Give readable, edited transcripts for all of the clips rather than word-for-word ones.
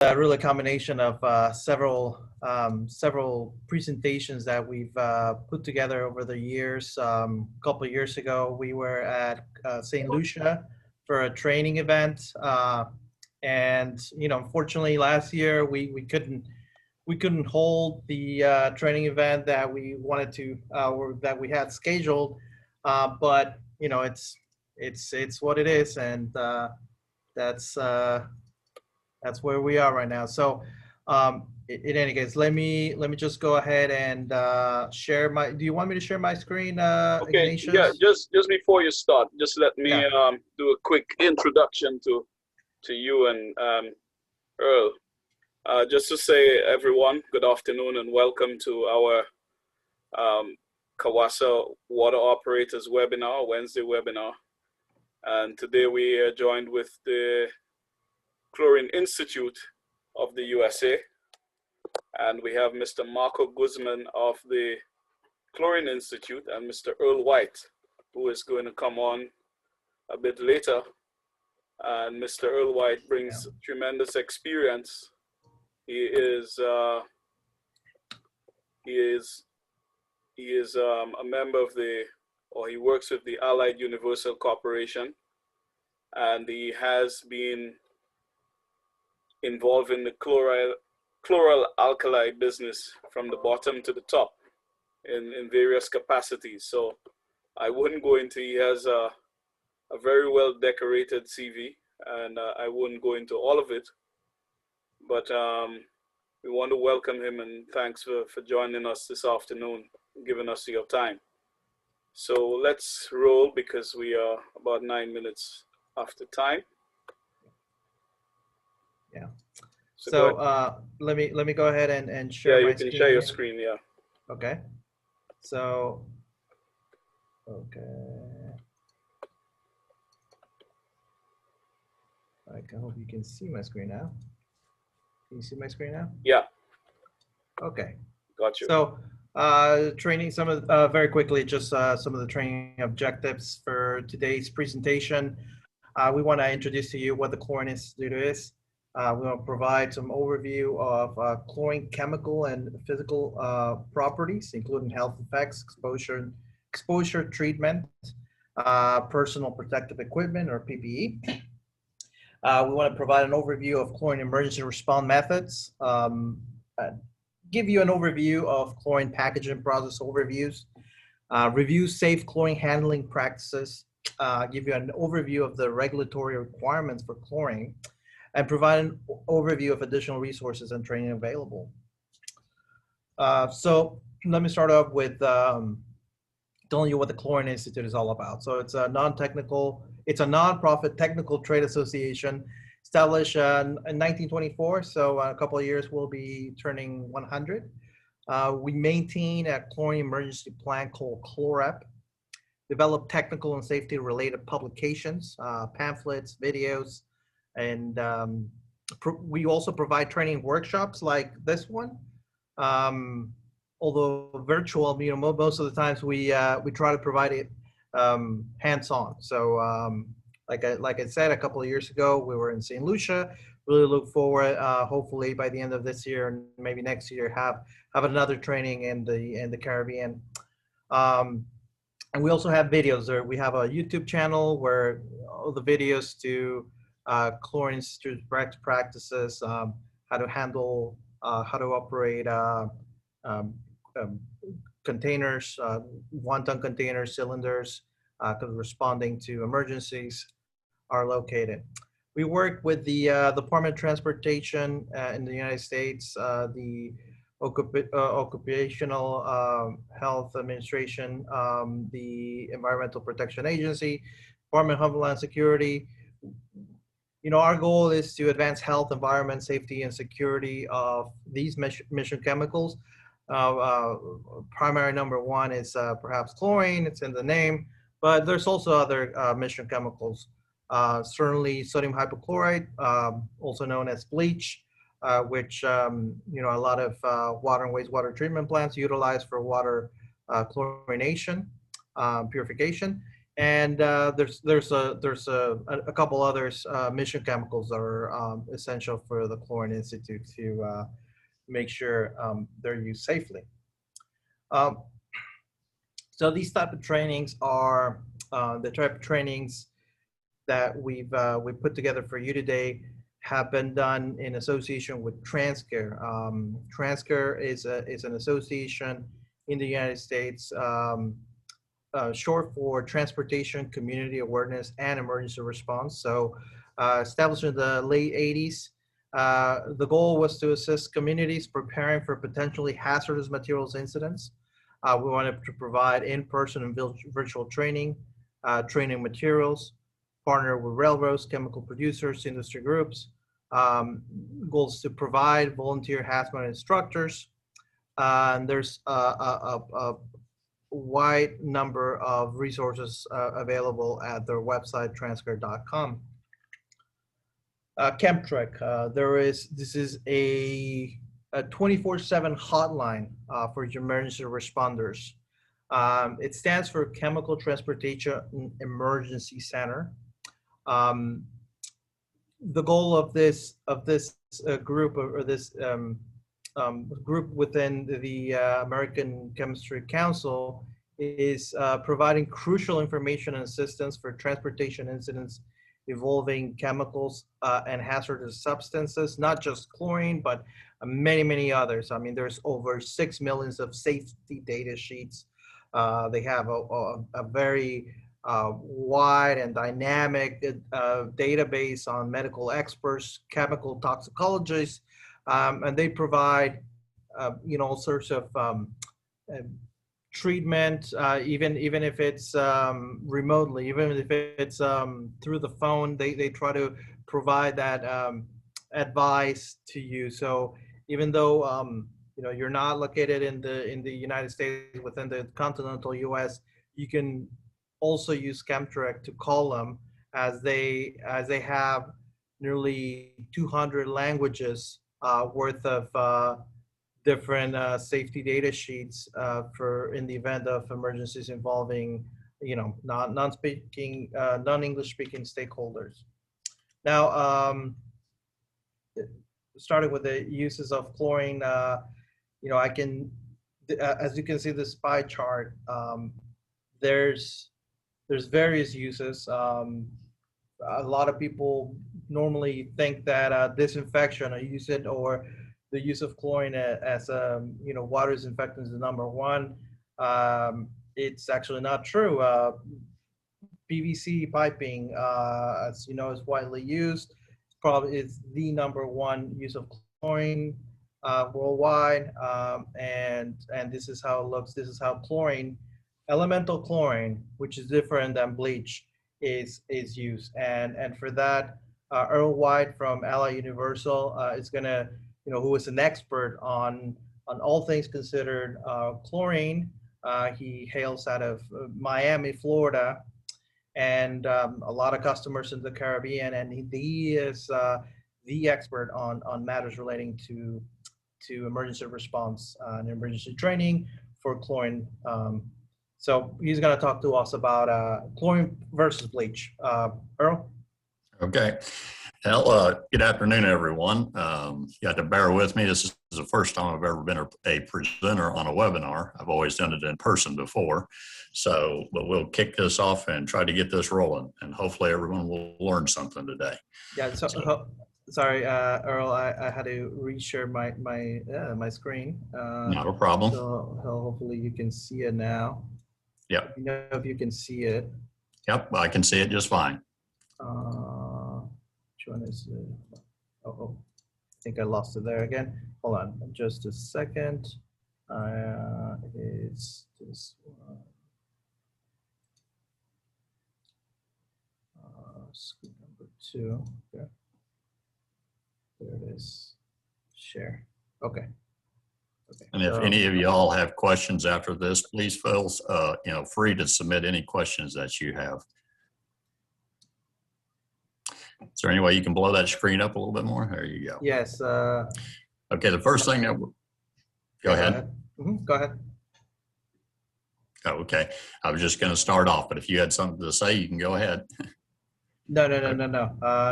really a combination of several presentations that we've put together over the years. A couple of years ago, we were at St. Lucia for a training event, and unfortunately, last year we couldn't hold the training event that we wanted to or that we had scheduled. But it's what it is, and that's where we are right now. So in any case, let me just go ahead and share my. Do you want me to share my screen, Okay, Ignatius? yeah, just before you start, just let me Yeah. do a quick introduction to you and Earl. Just to say, everyone, good afternoon and welcome to our CAWASA Water Operators webinar, Wednesday webinar. And today we are joined with the Chlorine Institute of the USA. And we have Mr. Marco Guzman of the Chlorine Institute and Mr. Earl White, who is going to come on a bit later. And Mr. Earl White brings tremendous experience. He is a member of he works with the Allied Universal Corporation, and he has been involved in the chloralkali business from the bottom to the top in various capacities. So I wouldn't go into, he has a very well decorated CV, and I wouldn't go into all of it, but we want to welcome him and thanks for joining us this afternoon, giving us your time. So let's roll because we are about 9 minutes after time. Yeah. So let me go ahead and share my screen. Yeah, you can share your screen, yeah. Okay. So, okay. I hope you can see my screen now. Can you see my screen now? Yeah. Okay. Got you. So, training some of very quickly, just some of the training objectives for today's presentation. We want to introduce to you what the Chlorine Institute is. We want to provide some overview of chlorine chemical and physical properties, including health effects, exposure treatment, personal protective equipment or PPE. We want to provide an overview of chlorine emergency response methods, give you an overview of chlorine packaging process overviews, review safe chlorine handling practices, give you an overview of the regulatory requirements for chlorine, and provide an overview of additional resources and training available. So let me start off with telling you what the Chlorine Institute is all about. So it's a non-profit technical trade association established in 1924. So a couple of years we'll be turning 100. We maintain a chlorine emergency plan called CHLOREP, develop technical and safety related publications, pamphlets, videos, and we also provide training workshops like this one. Although virtual, most of the times we try to provide it hands-on. So like I said, a couple of years ago, we were in St. Lucia. Really look forward, hopefully by the end of this year and maybe next year, have another training in the Caribbean. And we also have videos there. We have a YouTube channel where all the videos to Chlorine Institute practices, how to handle, how to operate containers, 1-ton containers, cylinders, responding to emergencies are located. We work with the Department of Transportation in the United States, the Occupational Health Administration, the Environmental Protection Agency, Department of Homeland Security. Our goal is to advance health, environment, safety, and security of these mission chemicals. Primary number one is perhaps chlorine, it's in the name, but there's also other mission chemicals. Certainly sodium hypochlorite, also known as bleach, which a lot of water and wastewater treatment plants utilize for water chlorination, purification. And there's a couple others, mission chemicals that are essential for the Chlorine Institute to make sure they're used safely. Um, so these type of trainings are the type of trainings that we put together for you today have been done in association with Transcare. Transcare is an association in the United States, short for Transportation Community Awareness and Emergency Response. So established in the late 80s, the goal was to assist communities preparing for potentially hazardous materials incidents. We wanted to provide in-person and virtual training, training materials, partner with railroads, chemical producers, industry groups. Goals to provide volunteer hazmat instructors. And there's a wide number of resources available at their website, transcare.com. Chemtrek, this is a 24/7 hotline for emergency responders. It stands for Chemical Transportation Emergency Center. The goal of this group or this group within the American Chemistry Council is providing crucial information and assistance for transportation incidents involving chemicals and hazardous substances, not just chlorine, but many others. I mean, there's over 6 million of safety data sheets. They have a very wide and dynamic database on medical experts, chemical toxicologists, and they provide, all sorts of treatment, even if it's remotely, even if it's through the phone, they try to provide that advice to you. So even though you're not located in the United States, within the continental U.S., you can also use Chemtrek to call them, as they have nearly 200 languages worth of different safety data sheets for in the event of emergencies involving non-English speaking stakeholders. Now, starting with the uses of chlorine, I can, as you can see this pie chart, there's various uses. A lot of people normally think that disinfection or the use of chlorine as water disinfectant is the number one. It's actually not true. PVC piping, as you know, is widely used. It's the number one use of chlorine worldwide, and this is how it looks. This is how chlorine, elemental chlorine, which is different than bleach, is used. And for that, Earl White from Ally Universal is gonna, who is an expert on all things considered chlorine. He hails out of Miami, Florida, and a lot of customers in the Caribbean, and he is the expert on matters relating to emergency response and emergency training for chlorine. So he's going to talk to us about chlorine versus bleach. Earl? Okay. Well, good afternoon, everyone. You have to bear with me. This is the first time I've ever been a presenter on a webinar. I've always done it in person before. But we'll kick this off and try to get this rolling, and hopefully everyone will learn something today. Yeah, sorry, Earl, I had to reshare my screen. Not a problem. So hopefully you can see it now. Yep. You know if you can see it. Yep, I can see it just fine. Which one is it? Oh, I think I lost it there again. Hold on, just a second. It's this one. Screen number 2. Okay. There it is. Share. Okay. And if any of y'all have questions after this, please feel free to submit any questions that you have. Is there any way you can blow that screen up a little bit more? There you go. Yes. Okay, the first thing that go ahead. Go ahead. Oh, okay. I was just going to start off, but if you had something to say, you can go ahead. No.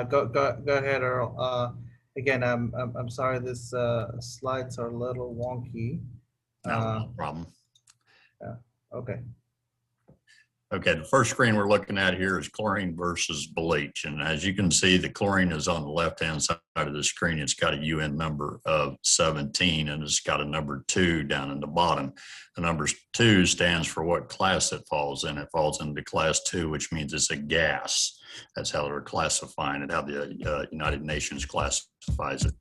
Go ahead, Earl. Again, I'm sorry. This slides are a little wonky. No problem. Yeah. Okay. Okay, the first screen we're looking at here is chlorine versus bleach. And as you can see, the chlorine is on the left-hand side of the screen. It's got a UN number of 17, and it's got a number 2 down in the bottom. The number 2 stands for what class it falls in. It falls into class 2, which means it's a gas. That's how they're classifying it, how the United Nations classifies it.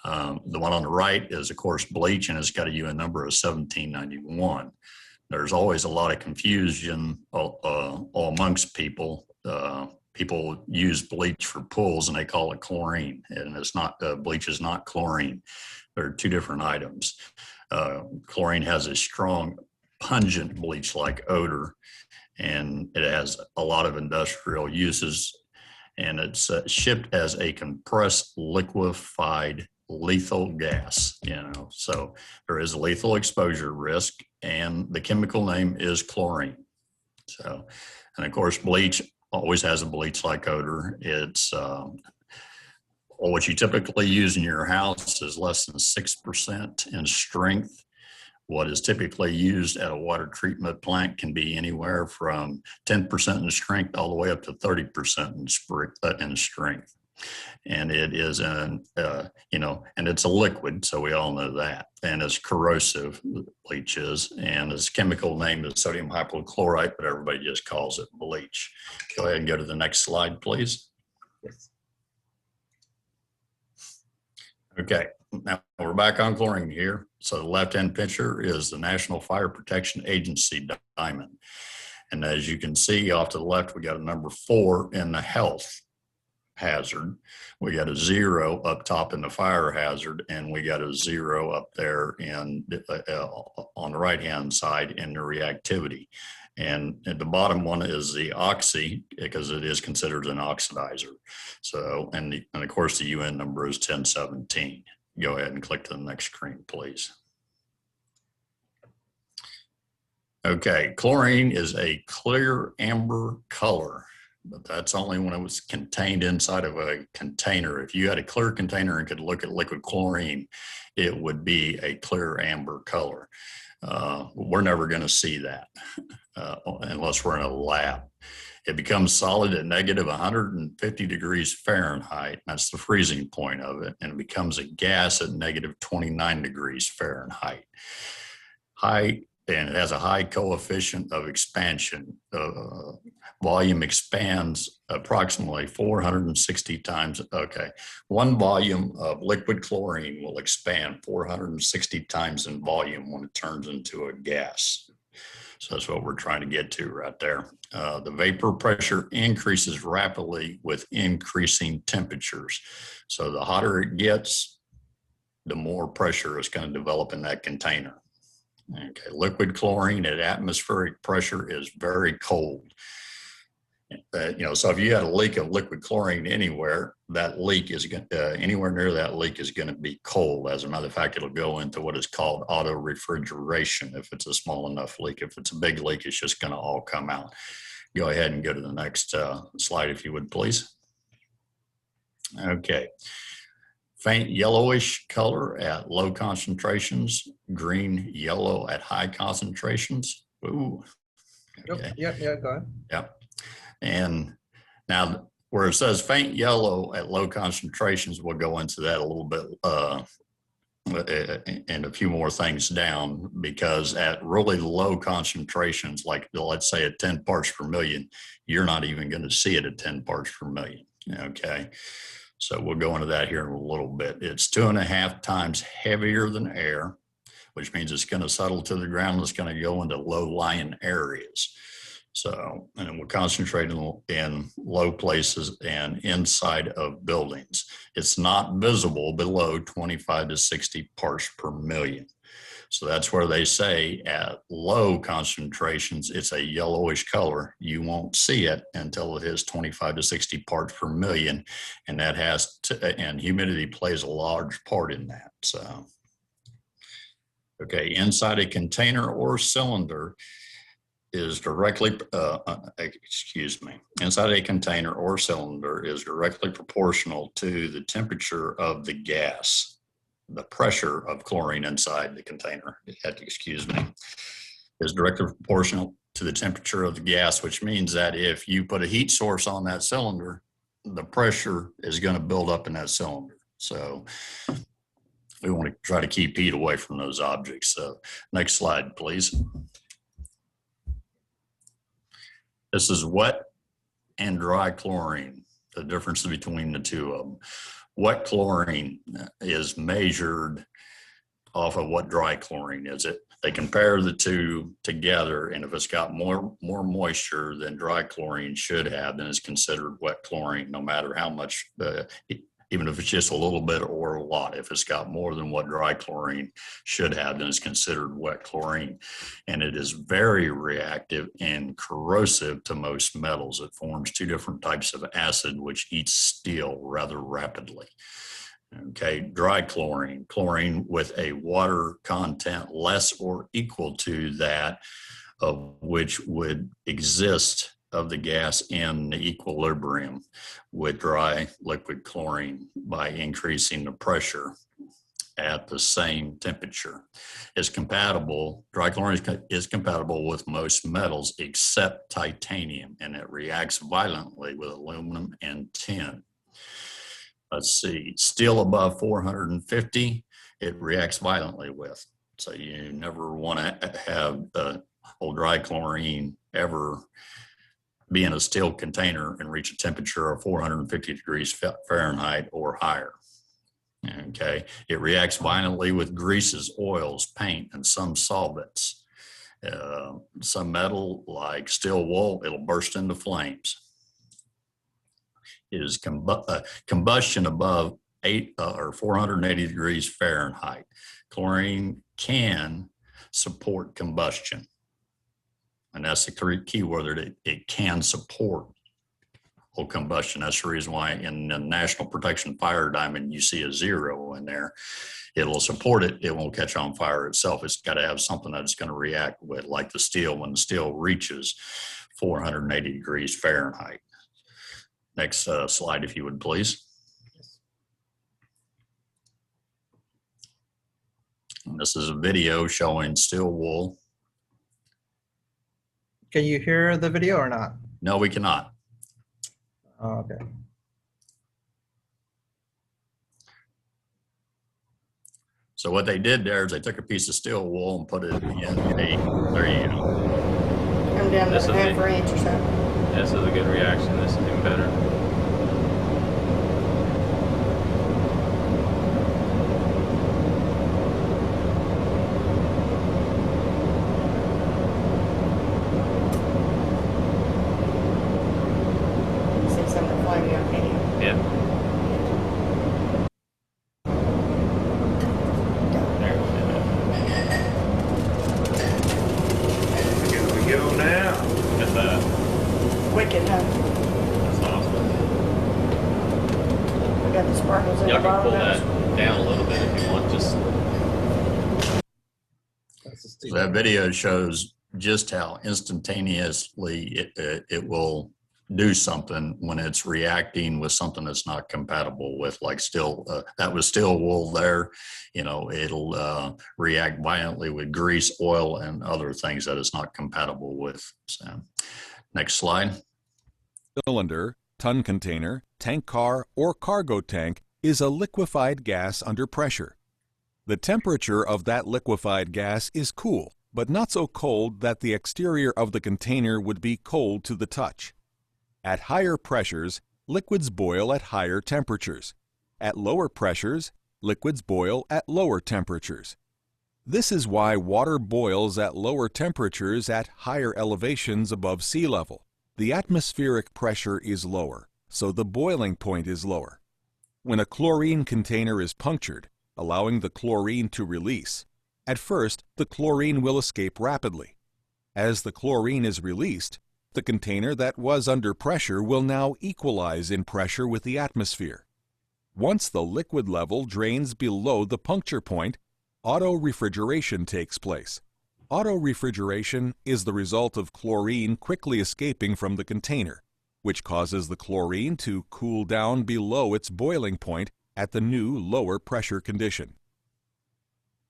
The one on the right is, of course, bleach, and it's got a UN number of 1791. There's always a lot of confusion amongst people. People use bleach for pools and they call it chlorine, and it's not. Bleach is not chlorine. They're two different items. Chlorine has a strong, pungent bleach-like odor, and it has a lot of industrial uses, and it's shipped as a compressed, liquefied, lethal gas, so there is a lethal exposure risk, and the chemical name is chlorine. So, and of course, bleach always has a bleach-like odor. It's what you typically use in your house is less than 6% in strength. What is typically used at a water treatment plant can be anywhere from 10% in strength all the way up to 30% in strength. And it is and it's a liquid, so we all know that. And it's corrosive, bleach is, and its chemical name is sodium hypochlorite, but everybody just calls it bleach. Go ahead and go to the next slide, please. Yes. Okay, now we're back on chlorine here. So the left-hand picture is the National Fire Protection Agency diamond. And as you can see off to the left, we got a number 4 in the health hazard. We got a 0 up top in the fire hazard, and we got a 0 up there in on the right-hand side in the reactivity. And at the bottom one is the oxy, because it is considered an oxidizer. So, and of course the UN number is 1017. Go ahead and click to the next screen, please. Okay, chlorine is a clear amber color, but that's only when it was contained inside of a container. If you had a clear container and could look at liquid chlorine, it would be a clear amber color. We're never going to see that unless we're in a lab. It becomes solid at negative 150 degrees Fahrenheit. That's the freezing point of it. And it becomes a gas at negative 29 degrees Fahrenheit. And it has a high coefficient of expansion. Volume expands approximately 460 times. Okay, 1 volume of liquid chlorine will expand 460 times in volume when it turns into a gas. So that's what we're trying to get to right there. The vapor pressure increases rapidly with increasing temperatures. So the hotter it gets, the more pressure is going to develop in that container. Okay, liquid chlorine at atmospheric pressure is very cold. So if you had a leak of liquid chlorine anywhere, that leak is anywhere near that leak is going to be cold. As a matter of fact, it'll go into what is called auto refrigeration if it's a small enough leak. If it's a big leak, it's just going to all come out. Go ahead and go to the next slide, if you would, please. Okay. Faint yellowish color at low concentrations, green yellow at high concentrations. Ooh. Okay. Yeah, go ahead. Yep. And now where it says faint yellow at low concentrations, we'll go into that a little bit and a few more things down, because at really low concentrations, like let's say at 10 parts per million, you're not even going to see it at 10 parts per million. Okay. So we'll go into that here in a little bit. It's 2.5 times heavier than air, which means it's going to settle to the ground. It's going to go into low-lying areas. So, and we're concentrating in low places and inside of buildings. It's not visible below 25 to 60 parts per million. So that's where they say at low concentrations, it's a yellowish color. You won't see it until it is 25 to 60 parts per million. And that has to, and humidity plays a large part in that. So, okay, inside a container or cylinder, is directly, inside a container or cylinder is directly proportional to the temperature of the gas, the pressure of chlorine inside the container, is directly proportional to the temperature of the gas, which means that if you put a heat source on that cylinder, the pressure is going to build up in that cylinder. So we want to try to keep heat away from those objects. So next slide, please. This is wet and dry chlorine, the difference between the two of them. Wet chlorine is measured off of what dry chlorine is. They compare the two together, and if it's got more moisture than dry chlorine should have, then it's considered wet chlorine, no matter how much, even if it's just a little bit or a lot. If it's got more than what dry chlorine should have, then it's considered wet chlorine. And it is very reactive and corrosive to most metals. It forms two different types of acid, which eats steel rather rapidly. Okay, dry chlorine, chlorine with a water content less or equal to that of which would exist of the gas in the equilibrium with dry liquid chlorine by increasing the pressure at the same temperature. Is compatible, dry chlorine is compatible with most metals except titanium, and it reacts violently with aluminum and tin. Let's see, steel above 450, it reacts violently with. So you never want to have old dry chlorine ever be in a steel container and reach a temperature of 450 degrees Fahrenheit or higher. Okay, it reacts violently with greases, oils, paint, and some solvents. Some metal like steel wool, it'll burst into flames. It is combustion above 480 degrees Fahrenheit. Chlorine can support combustion. And that's the key word, it can support combustion. That's the reason why in the National Protection Fire Diamond, you see a 0 in there. It'll support it. It won't catch on fire itself. It's got to have something that's going to react with, like the steel, when the steel reaches 480 degrees Fahrenheit. Next slide, if you would, please. And this is a video showing steel wool. Can you hear the video or not? No, we cannot. Oh, okay. So what they did there is they took a piece of steel wool and put it in a, there you go. I'm down to half an inch or so. This is a good reaction. This is even better. See some of the flame up in here. Yeah. Here we go now. Look at that. Wicked, huh? That's awesome. We got the sparkles in the Y'all can bottom pull of that it. down a little bit if you want. Just So that video shows just how instantaneously it will do something when it's reacting with something that's not compatible with, like steel. That was steel wool there. You know, it'll react violently with grease, oil, and other things that it's not compatible with. So, next slide. Cylinder, ton container, tank car, or cargo tank is a liquefied gas under pressure. The temperature of that liquefied gas is cool, but not so cold that the exterior of the container would be cold to the touch. At higher pressures, liquids boil at higher temperatures. At lower pressures, liquids boil at lower temperatures. This is why water boils at lower temperatures at higher elevations above sea level. The atmospheric pressure is lower, so the boiling point is lower. When a chlorine container is punctured, allowing the chlorine to release, at first the chlorine will escape rapidly. As the chlorine is released, the container that was under pressure will now equalize in pressure with the atmosphere. Once the liquid level drains below the puncture point, auto-refrigeration takes place. Auto-refrigeration is the result of chlorine quickly escaping from the container, which causes the chlorine to cool down below its boiling point at the new lower pressure condition.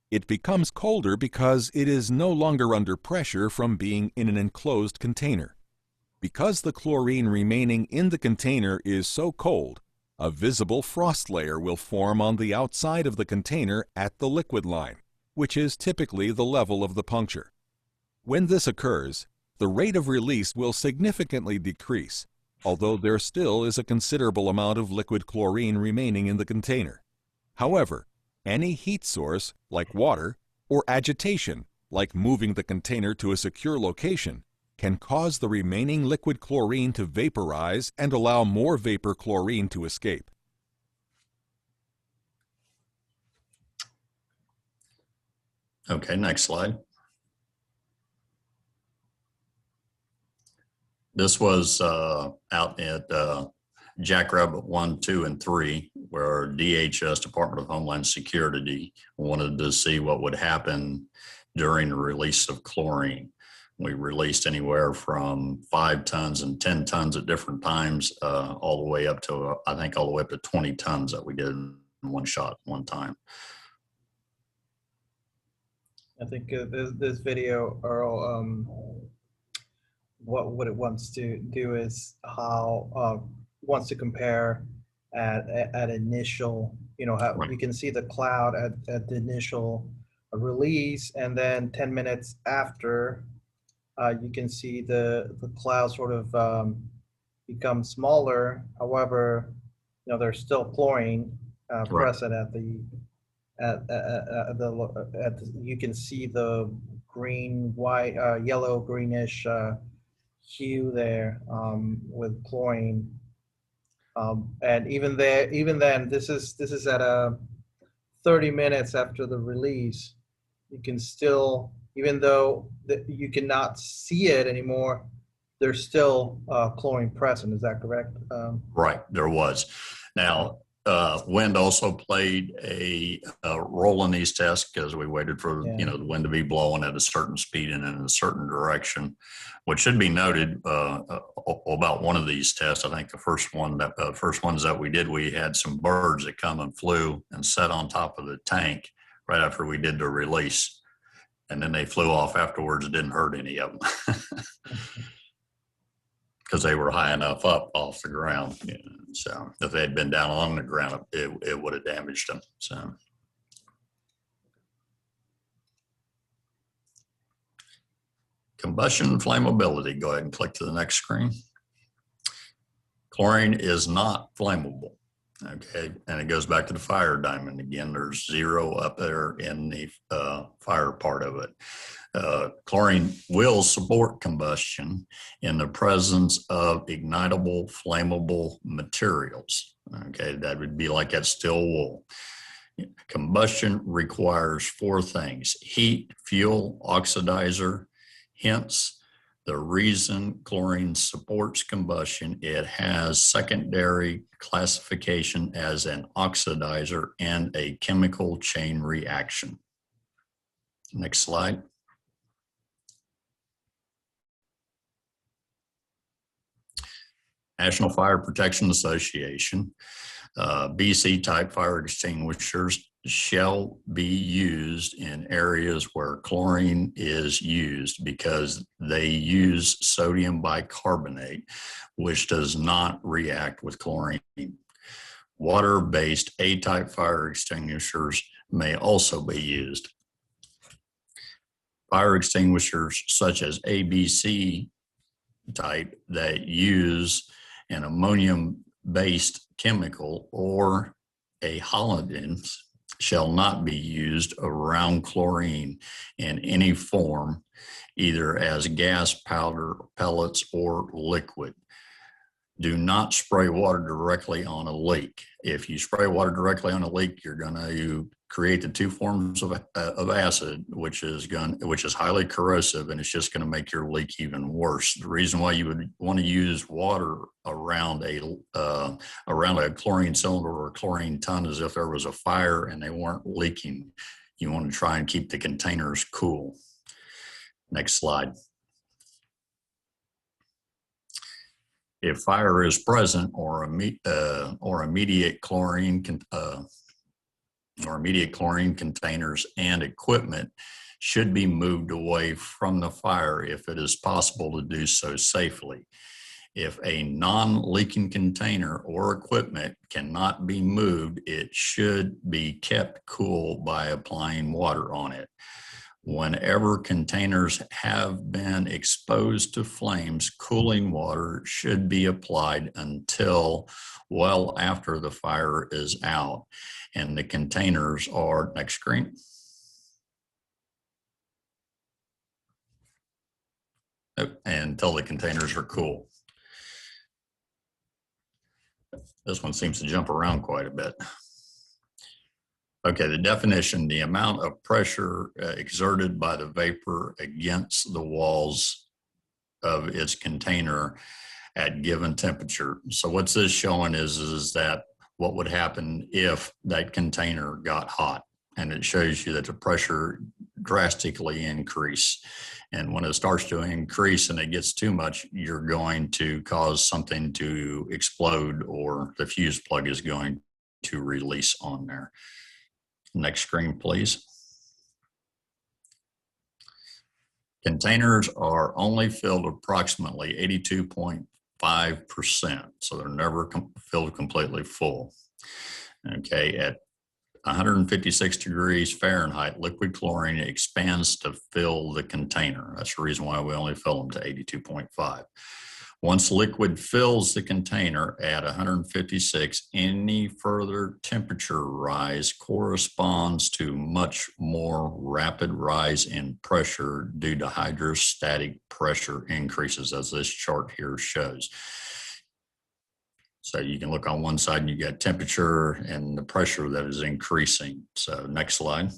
It becomes colder because it is no longer under pressure from being in an enclosed container. Because the chlorine remaining in the container is so cold, a visible frost layer will form on the outside of the container at the liquid line, which is typically the level of the puncture. When this occurs, the rate of release will significantly decrease, although there still is a considerable amount of liquid chlorine remaining in the container. However, any heat source, like water, or agitation, like moving the container to a secure location, can cause the remaining liquid chlorine to vaporize and allow more vapor chlorine to escape. Okay, next slide. This was out at Jackrabbit 1, 2, and 3, where DHS, Department of Homeland Security, wanted to see what would happen during the release of chlorine. We released anywhere from 5 tons and 10 tons at different times, all the way up to, I think, all the way up to 20 tons that we did in one shot, one time. I think this video, Earl, what it wants to do is how wants to compare at initial, you know, how you can see the cloud at the initial release, and then 10 minutes after, you can see the cloud sort of become smaller. However, you know, there's still chlorine present at the you can see the green, white, yellow, greenish hue there with chlorine. And even then, this is at 30 minutes after the release. You can still, even though you cannot see it anymore, there's still chlorine present. Is that correct? Right, there was. Now, wind also played a role in these tests, because we waited for the wind to be blowing at a certain speed and in a certain direction. What should be noted about one of these tests, I think the first ones that we did, we had some birds that come and flew and sat on top of the tank right after we did the release, and then they flew off afterwards. It didn't hurt any of them because they were high enough up off the ground. So if they had been down on the ground, it would have damaged them. So. Combustion flammability. Go ahead and click to the next screen. Chlorine is not flammable. Okay, and it goes back to the fire diamond again. There's 0 up there in the fire part of it. Chlorine will support combustion in the presence of ignitable, flammable materials. Okay, that would be like that steel wool. Combustion requires 4 things: heat, fuel, oxidizer. Hence, the reason chlorine supports combustion, it has secondary classification as an oxidizer and a chemical chain reaction. Next slide. National Fire Protection Association, BC type fire extinguishers shall be used in areas where chlorine is used because they use sodium bicarbonate, which does not react with chlorine. Water-based A-type fire extinguishers may also be used. Fire extinguishers such as ABC type that use an ammonium-based chemical or a halidins shall not be used around chlorine in any form, either as gas, powder, pellets, or liquid. Do not spray water directly on a leak. If you spray water directly on a leak, you're going to create the 2 forms of acid, which is highly corrosive, and it's just going to make your leak even worse. The reason why you would want to use water around a chlorine cylinder or a chlorine ton is if there was a fire and they weren't leaking. You want to try and keep the containers cool. Next slide. If fire is present or immediate chlorine containers and equipment should be moved away from the fire if it is possible to do so safely. If a non-leaking container or equipment cannot be moved, it should be kept cool by applying water on it. Whenever containers have been exposed to flames, cooling water should be applied until well after the fire is out and the containers are, next screen. Until the containers are cool. This one seems to jump around quite a bit. Okay, the definition, the amount of pressure exerted by the vapor against the walls of its container at given temperature. So what's this showing is that what would happen if that container got hot, and it shows you that the pressure drastically increase. And when it starts to increase and it gets too much, you're going to cause something to explode, or the fuse plug is going to release on there. Next screen, please. Containers are only filled approximately 82.5%, so they're never filled completely full. Okay, at 156 degrees Fahrenheit, liquid chlorine expands to fill the container. That's the reason why we only fill them to 82.5. Once liquid fills the container at 156, any further temperature rise corresponds to much more rapid rise in pressure due to hydrostatic pressure increases, as this chart here shows. So you can look on one side and you got temperature and the pressure that is increasing. So next slide.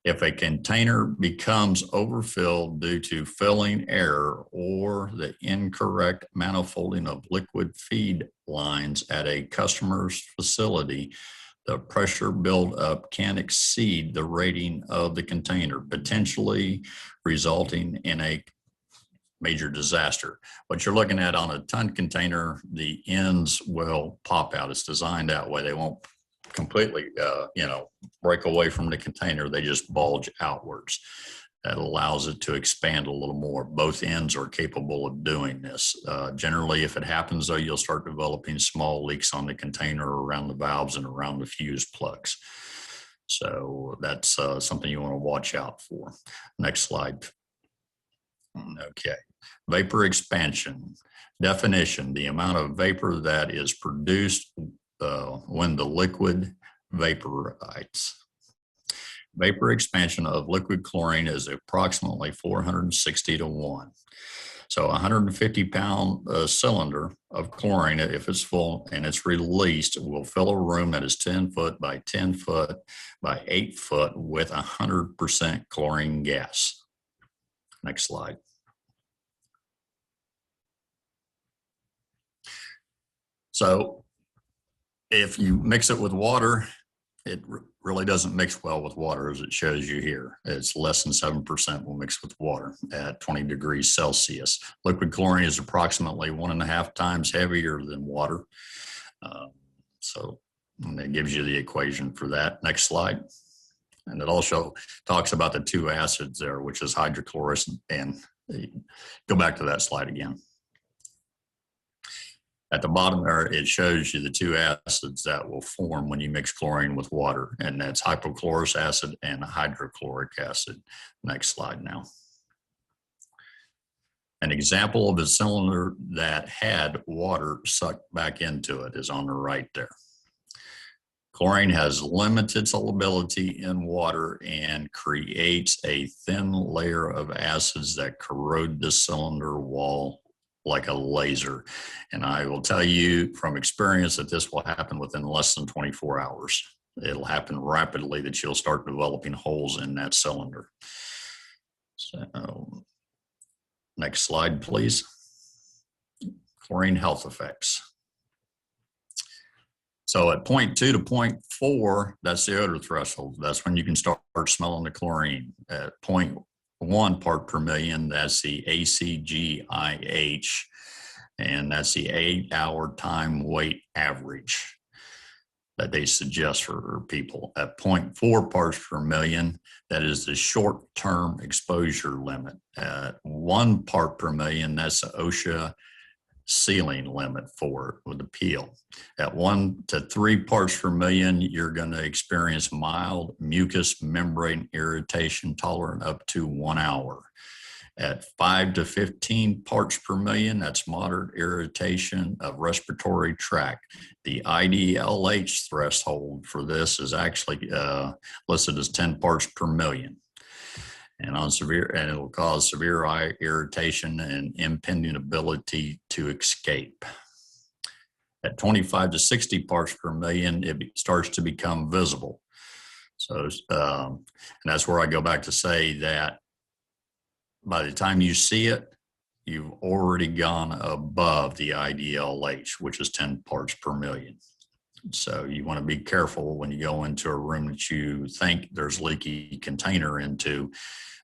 If a container becomes overfilled due to filling error or the incorrect manifolding of liquid feed lines at a customer's facility, the pressure buildup can exceed the rating of the container, potentially resulting in a major disaster. What you're looking at on a ton container, the ends will pop out. It's designed that way. They won't completely, break away from the container. They just bulge outwards. That allows it to expand a little more. Both ends are capable of doing this. Generally, if it happens, though, you'll start developing small leaks on the container around the valves and around the fuse plugs. So that's something you want to watch out for. Next slide. Okay. Vapor expansion. Definition, the amount of vapor that is produced when the liquid vaporizes. Vapor expansion of liquid chlorine is approximately 460 to 1. So a 150-pound cylinder of chlorine, if it's full and it's released, will fill a room that is 10 foot by 10 foot by 8 foot with 100% chlorine gas. Next slide. So if you mix it with water, it really doesn't mix well with water, as it shows you here. It's less than 7% will mix with water at 20 degrees Celsius. Liquid chlorine is approximately 1.5 times heavier than water. So it gives you the equation for that. Next slide. And it also talks about the two acids there, which is hydrochlorous and go back to that slide again. At the bottom there, it shows you the two acids that will form when you mix chlorine with water, and that's hypochlorous acid and hydrochloric acid. Next slide now. An example of a cylinder that had water sucked back into it is on the right there. Chlorine has limited solubility in water and creates a thin layer of acids that corrode the cylinder wall like a laser. And I will tell you from experience that this will happen within less than 24 hours. It'll happen rapidly that you'll start developing holes in that cylinder. So next slide, please. Chlorine health effects. So at 0.2 to 0.4, that's the odor threshold. That's when you can start smelling the chlorine. At 0.1 part per million, that's the ACGIH, and that's the 8-hour time weight average that they suggest for people. At 0.4 parts per million, that is the short-term exposure limit. At 1 part per million, that's the OSHA ceiling limit for it with the peel. At 1 to 3 parts per million, you're going to experience mild mucous membrane irritation tolerant up to 1 hour. At 5 to 15 parts per million, that's moderate irritation of respiratory tract. The IDLH threshold for this is actually listed as 10 parts per million. And it will cause severe eye irritation and impending ability to escape. At 25 to 60 parts per million, it starts to become visible. So, and that's where I go back to say that by the time you see it, you've already gone above the IDLH, which is 10 parts per million. So you want to be careful when you go into a room that you think there's leaky container into,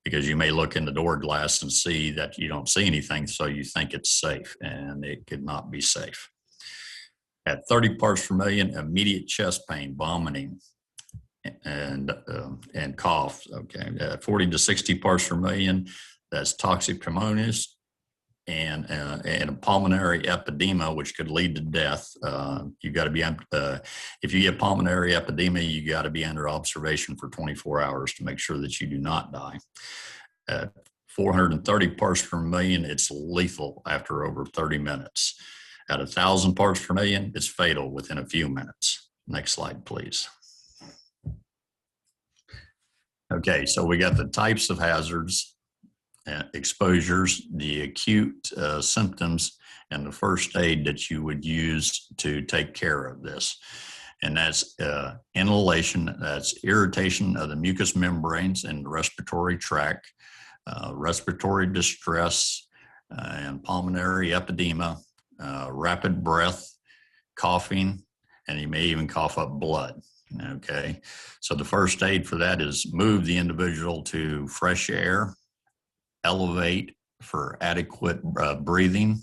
because you may look in the door glass and see that you don't see anything, so you think it's safe, and it could not be safe. At 30 parts per million, immediate chest pain, vomiting, and cough. Okay, at 40 to 60 parts per million, that's toxic pneumonia and a pulmonary edema, which could lead to death. You got to be if you get pulmonary edema, you got to be under observation for 24 hours to make sure that you do not die. At 430 parts per million, it's lethal after over 30 minutes. At 1,000 parts per million, it's fatal within a few minutes. Next slide, please. Okay, so we got the types of hazards, exposures, the acute symptoms, and the first aid that you would use to take care of this. And that's inhalation, that's irritation of the mucous membranes in the respiratory tract, respiratory distress, and pulmonary edema, rapid breath, coughing, and you may even cough up blood. Okay, so the first aid for that is move the individual to fresh air, elevate for adequate breathing.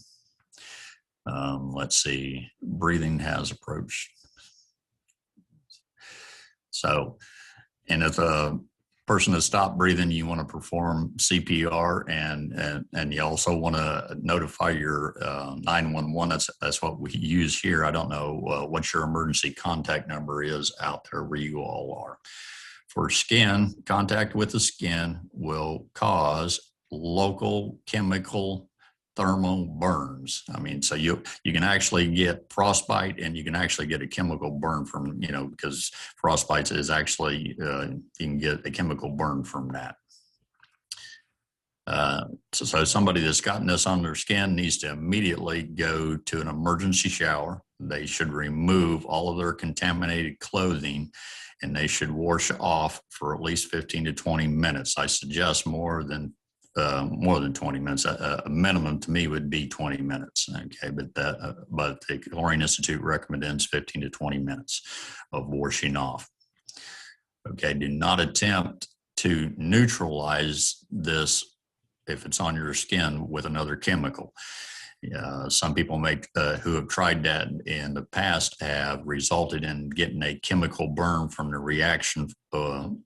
Let's see, breathing has approached. So, and if a person has stopped breathing, you want to perform CPR, and you also want to notify your 911. That's what we use here. I don't know what your emergency contact number is out there where you all are. For skin, contact with the skin will cause local chemical thermal burns. I mean, so you can actually get frostbite, and you can actually get a chemical burn from, because frostbite is actually, you can get a chemical burn from that. So somebody that's gotten this on their skin needs to immediately go to an emergency shower. They should remove all of their contaminated clothing, and they should wash off for at least 15 to 20 minutes. I suggest more than 20 minutes. A minimum to me would be 20 minutes. Okay, but the Chlorine Institute recommends 15 to 20 minutes of washing off. Okay, do not attempt to neutralize this if it's on your skin with another chemical. Some people who have tried that in the past have resulted in getting a chemical burn from the reaction of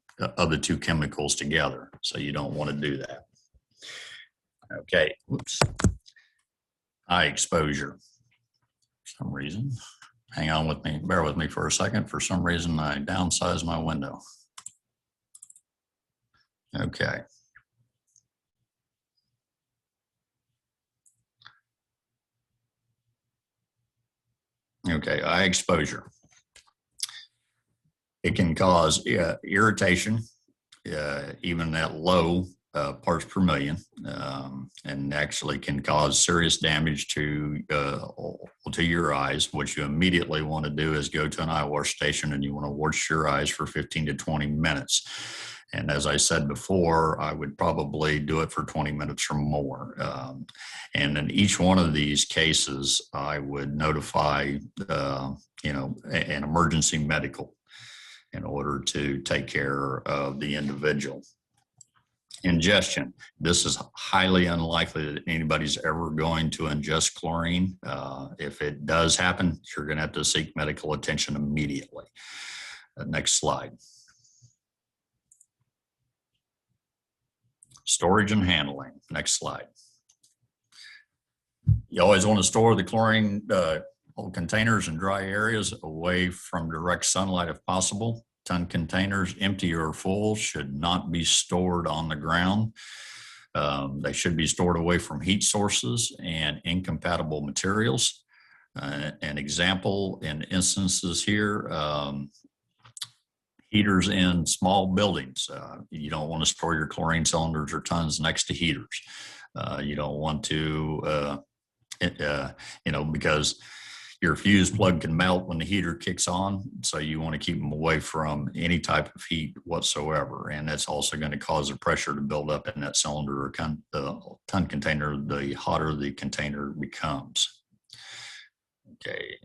the two chemicals together. So you don't want to do that. Okay, whoops. Eye exposure. For some reason, hang on with me, bear with me for a second. For some reason, I downsized my window. Okay. Okay, eye exposure. It can cause irritation, even at low parts per million, and actually can cause serious damage to your eyes. What you immediately want to do is go to an eye wash station, and you want to wash your eyes for 15 to 20 minutes. And as I said before, I would probably do it for 20 minutes or more. And in each one of these cases, I would notify, an emergency medical in order to take care of the individual. Ingestion. This is highly unlikely that anybody's ever going to ingest chlorine. If it does happen, you're going to have to seek medical attention immediately. Next slide. Storage and handling. Next slide. You always want to store the chlorine containers in dry areas away from direct sunlight if possible. Ton containers, empty or full, should not be stored on the ground. They should be stored away from heat sources and incompatible materials. An example in instances here, heaters in small buildings. You don't want to store your chlorine cylinders or tons next to heaters. You don't want to, because your fuse plug can melt when the heater kicks on. So you want to keep them away from any type of heat whatsoever. And that's also going to cause the pressure to build up in that cylinder or ton container, the hotter the container becomes. Okay.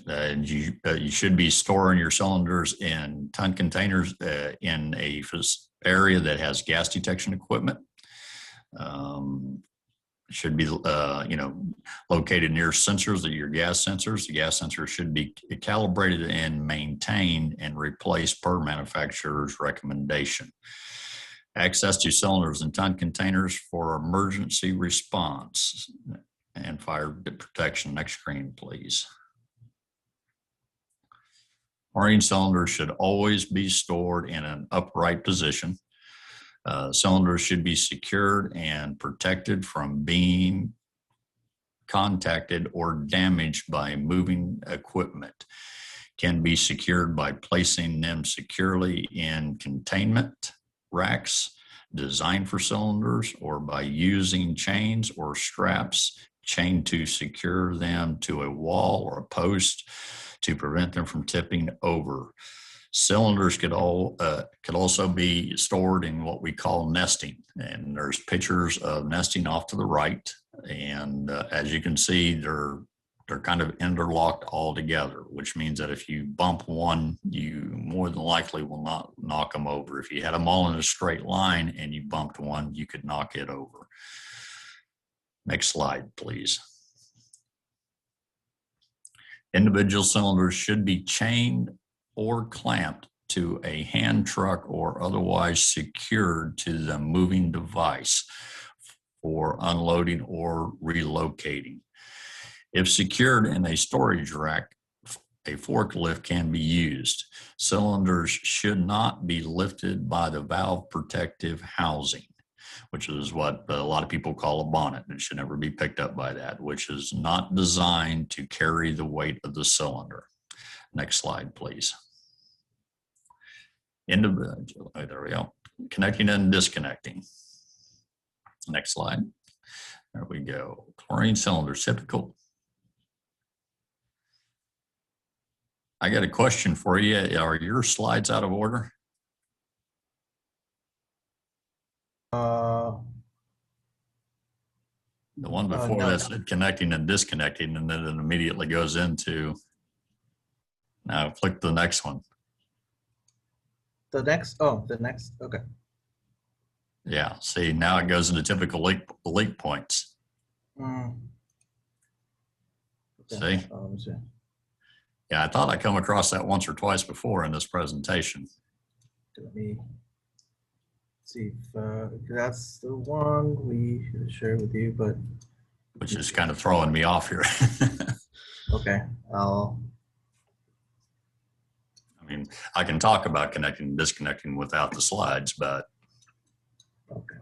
And you should be storing your cylinders in ton containers in a area that has gas detection equipment. Should be located near sensors, your gas sensors. The gas sensors should be calibrated and maintained and replaced per manufacturer's recommendation. Access to cylinders and ton containers for emergency response and fire protection. Next screen, please. Chlorine cylinders should always be stored in an upright position. Cylinders should be secured and protected from being contacted or damaged by moving equipment. Can be secured by placing them securely in containment racks designed for cylinders, or by using chains or straps chained to secure them to a wall or a post to prevent them from tipping over. Cylinders could also be stored in what we call nesting, and there's pictures of nesting off to the right. And as you can see, they're kind of interlocked all together, which means that if you bump one, you more than likely will not knock them over. If you had them all in a straight line and you bumped one, you could knock it over. Next slide, please. Individual cylinders should be chained or clamped to a hand truck or otherwise secured to the moving device for unloading or relocating. If secured in a storage rack, a forklift can be used. Cylinders should not be lifted by the valve protective housing, which is what a lot of people call a bonnet. It should never be picked up by that, which is not designed to carry the weight of the cylinder. Next slide, please. Individual, there we go. Connecting and disconnecting. Next slide. There we go. Chlorine cylinders, typical. I got a question for you. Are your slides out of order? The one before no. that said connecting and disconnecting, and then it immediately goes into, now click the next one. The next, okay. Yeah, see, now it goes into typical leak points. Okay. See? Yeah, I thought I come across that once or twice before in this presentation. Let me see if that's the one we share with you, but which is kind of throwing me off here. okay, I mean, I can talk about connecting and disconnecting without the slides, but okay.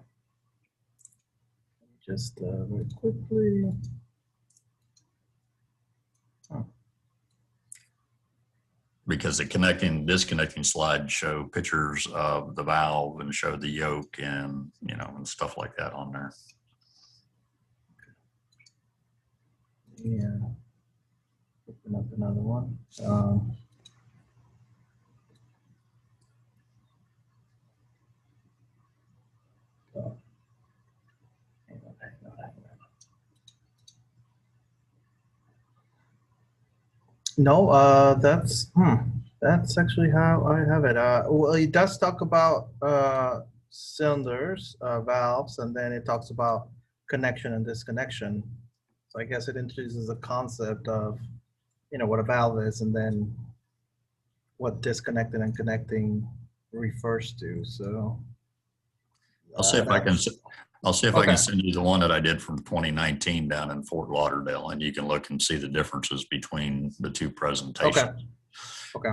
Just very quickly. Because the connecting and disconnecting slides show pictures of the valve and show the yoke and, and stuff like that on there. Yeah. Open up another one. No, that's actually how I have it. Well, it does talk about cylinders, valves, and then it talks about connection and disconnection. So I guess it introduces the concept of, what a valve is, and then what disconnected and connecting refers to. So I'll see if I can. I'll see if I Okay. can send you the one that I did from 2019 down in Fort Lauderdale, and you can look and see the differences between the two presentations. Okay.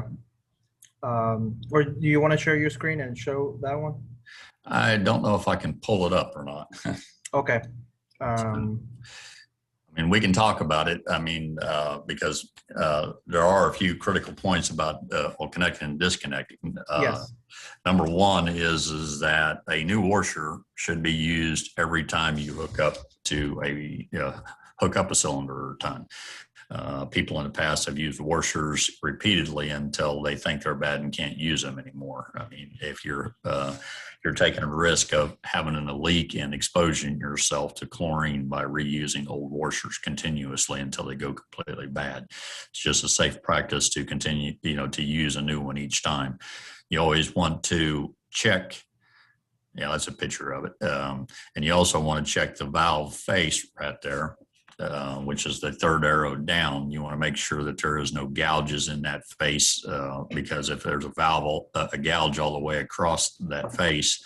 Or do you want to share your screen and show that one? I don't know if I can pull it up or not. Okay. I mean, we can talk about it. I mean, because there are a few critical points about connecting and disconnecting. Yes. Number one is that a new washer should be used every time you hook up to a cylinder or ton. People in the past have used washers repeatedly until they think they're bad and can't use them anymore. I mean, if you're taking a risk of having a leak and exposing yourself to chlorine by reusing old washers continuously until they go completely bad. It's just a safe practice to continue, to use a new one each time. You always want to check. Yeah, that's a picture of it. And you also want to check the valve face right there, which is the third arrow down. You want to make sure that there is no gouges in that face, because if there's a gouge all the way across that face,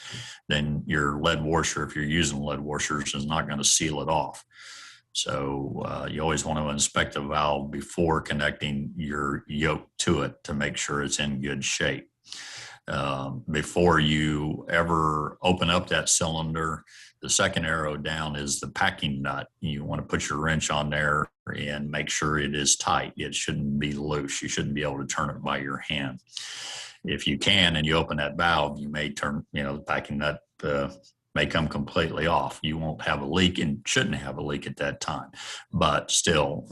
then your lead washer, if you're using lead washers, is not going to seal it off. So you always want to inspect the valve before connecting your yoke to it to make sure it's in good shape. Before you ever open up that cylinder, the second arrow down is the packing nut. You want to put your wrench on there and make sure it is tight. It shouldn't be loose. You shouldn't be able to turn it by your hand. If you can and you open that valve, you may turn, the packing nut may come completely off. You won't have a leak and shouldn't have a leak at that time. But still,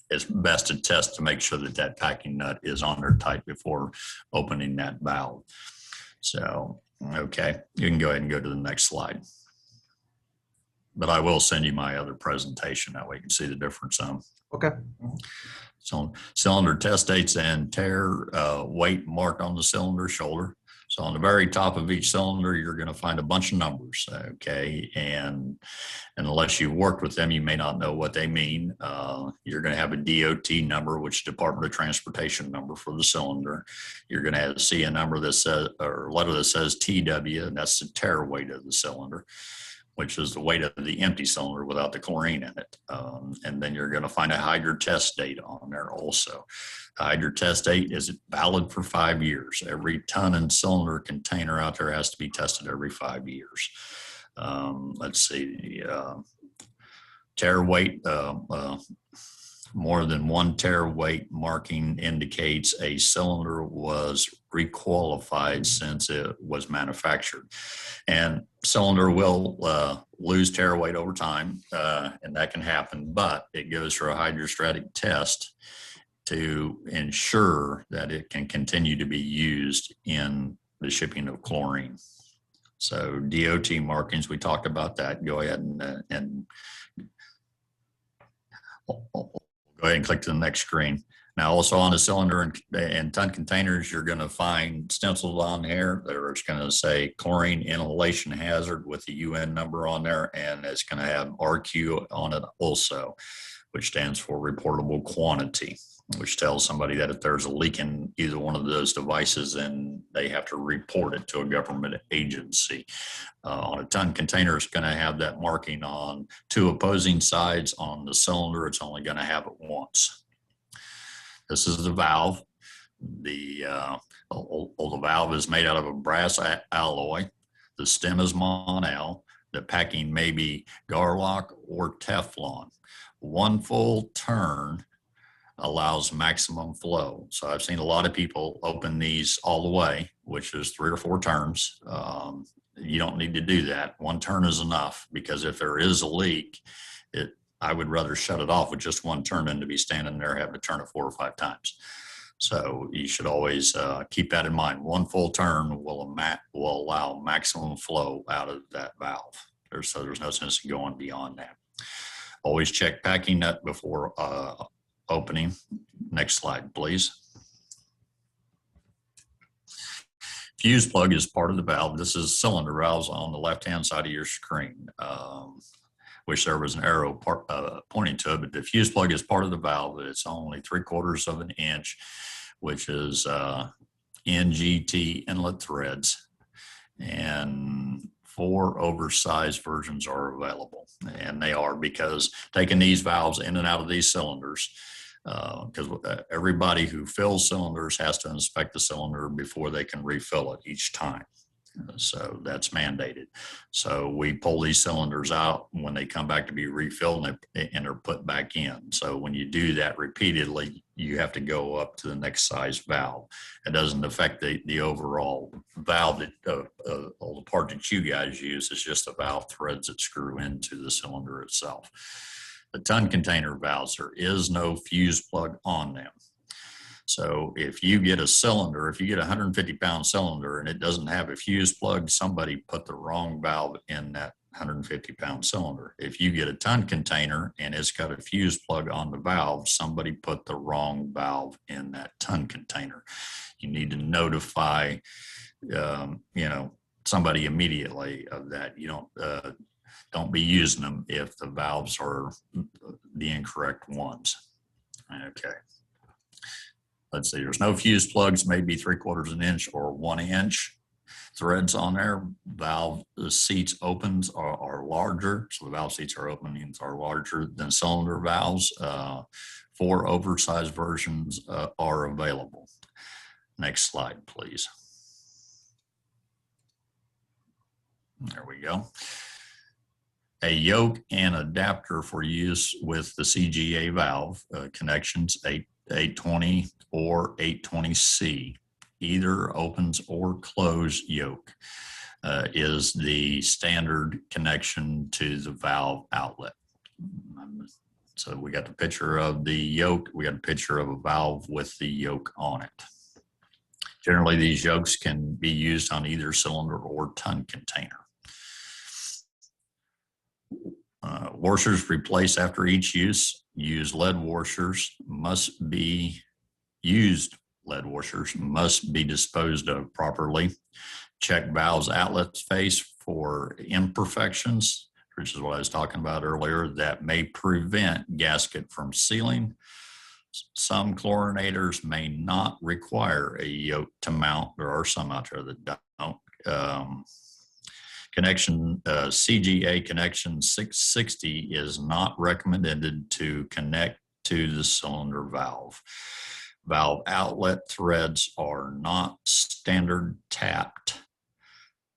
it's best to test to make sure that packing nut is on there tight before opening that valve. So, okay, you can go ahead and go to the next slide. But I will send you my other presentation. That way you can see the difference. Okay. So cylinder test dates and tear weight marked on the cylinder shoulder. So on the very top of each cylinder, you're going to find a bunch of numbers, okay? And unless you worked with them, you may not know what they mean. You're going to have a DOT number, which is Department of Transportation number for the cylinder. You're going to see a number that says, or letter that says TW, and that's the tear weight of the cylinder, which is the weight of the empty cylinder without the chlorine in it. And then you're going to find a hydro test date on there also. The hydro test date is valid for 5 years. Every ton and cylinder container out there has to be tested every 5 years. Let's see, tear weight, more than one tear weight marking indicates a cylinder was requalified since it was manufactured. And cylinder will lose tear weight over time, and that can happen, but it goes through a hydrostatic test to ensure that it can continue to be used in the shipping of chlorine. So DOT markings, we talked about that. Go ahead and go ahead and click to the next screen. Now, also on the cylinder and ton containers, you're going to find stenciled on here. It's going to say chlorine inhalation hazard with the UN number on there, and it's going to have RQ on it also, which stands for reportable quantity, which tells somebody that if there's a leak in either one of those devices, then they have to report it to a government agency. On a ton container, it's going to have that marking on two opposing sides. On the cylinder, it's only going to have it once. This is the valve. The valve is made out of a brass alloy. The stem is Monal. The packing may be Garlock or Teflon. One full turn allows maximum flow. So I've seen a lot of people open these all the way, which is 3 or 4 turns. You don't need to do that. One turn is enough, because if there is a leak, I would rather shut it off with just one turn than to be standing there having to turn it 4 or 5 times. So you should always keep that in mind. One full turn will allow maximum flow out of that valve. So there's no sense in going beyond that. Always check packing nut before opening. Next slide, please. Fuse plug is part of the valve. This is cylinder valves on the left-hand side of your screen. Wish there was an arrow pointing to it, but the fuse plug is part of the valve. It's only 3/4 of an inch, which is NGT inlet threads, and 4 oversized versions are available. And they are because taking these valves in and out of these cylinders, because everybody who fills cylinders has to inspect the cylinder before they can refill it each time. So that's mandated. So we pull these cylinders out when they come back to be refilled, and they're put back in. So when you do that repeatedly, you have to go up to the next size valve. It doesn't affect the overall valve that all the part that you guys use. Is just the valve threads that screw into the cylinder itself. The ton container valves, there is no fuse plug on them. So if you get a cylinder, if you get a 150-pound cylinder and it doesn't have a fuse plug, somebody put the wrong valve in that 150-pound cylinder. If you get a ton container and it's got a fuse plug on the valve, somebody put the wrong valve in that ton container. You need to notify, somebody immediately of that. You don't be using them if the valves are the incorrect ones. Okay. Let's see, there's no fuse plugs, maybe 3/4 an inch or 1 inch threads on there. Valve seats opens are larger. So the valve seats openings are larger than cylinder valves. 4 oversized versions are available. Next slide, please. There we go. A yoke and adapter for use with the CGA valve connections 820 or 820C. Either opens or close yoke is the standard connection to the valve outlet. So we got the picture of the yoke. We got a picture of a valve with the yoke on it. Generally, these yokes can be used on either cylinder or ton container. Washers replaced after each use. Lead washers must be disposed of properly. Check valves outlet face for imperfections, which is what I was talking about earlier, that may prevent gasket from sealing. Some chlorinators may not require a yoke to mount. There are some out there that don't. CGA connection 660 is not recommended to connect to the cylinder valve. Valve outlet threads are not standard tapped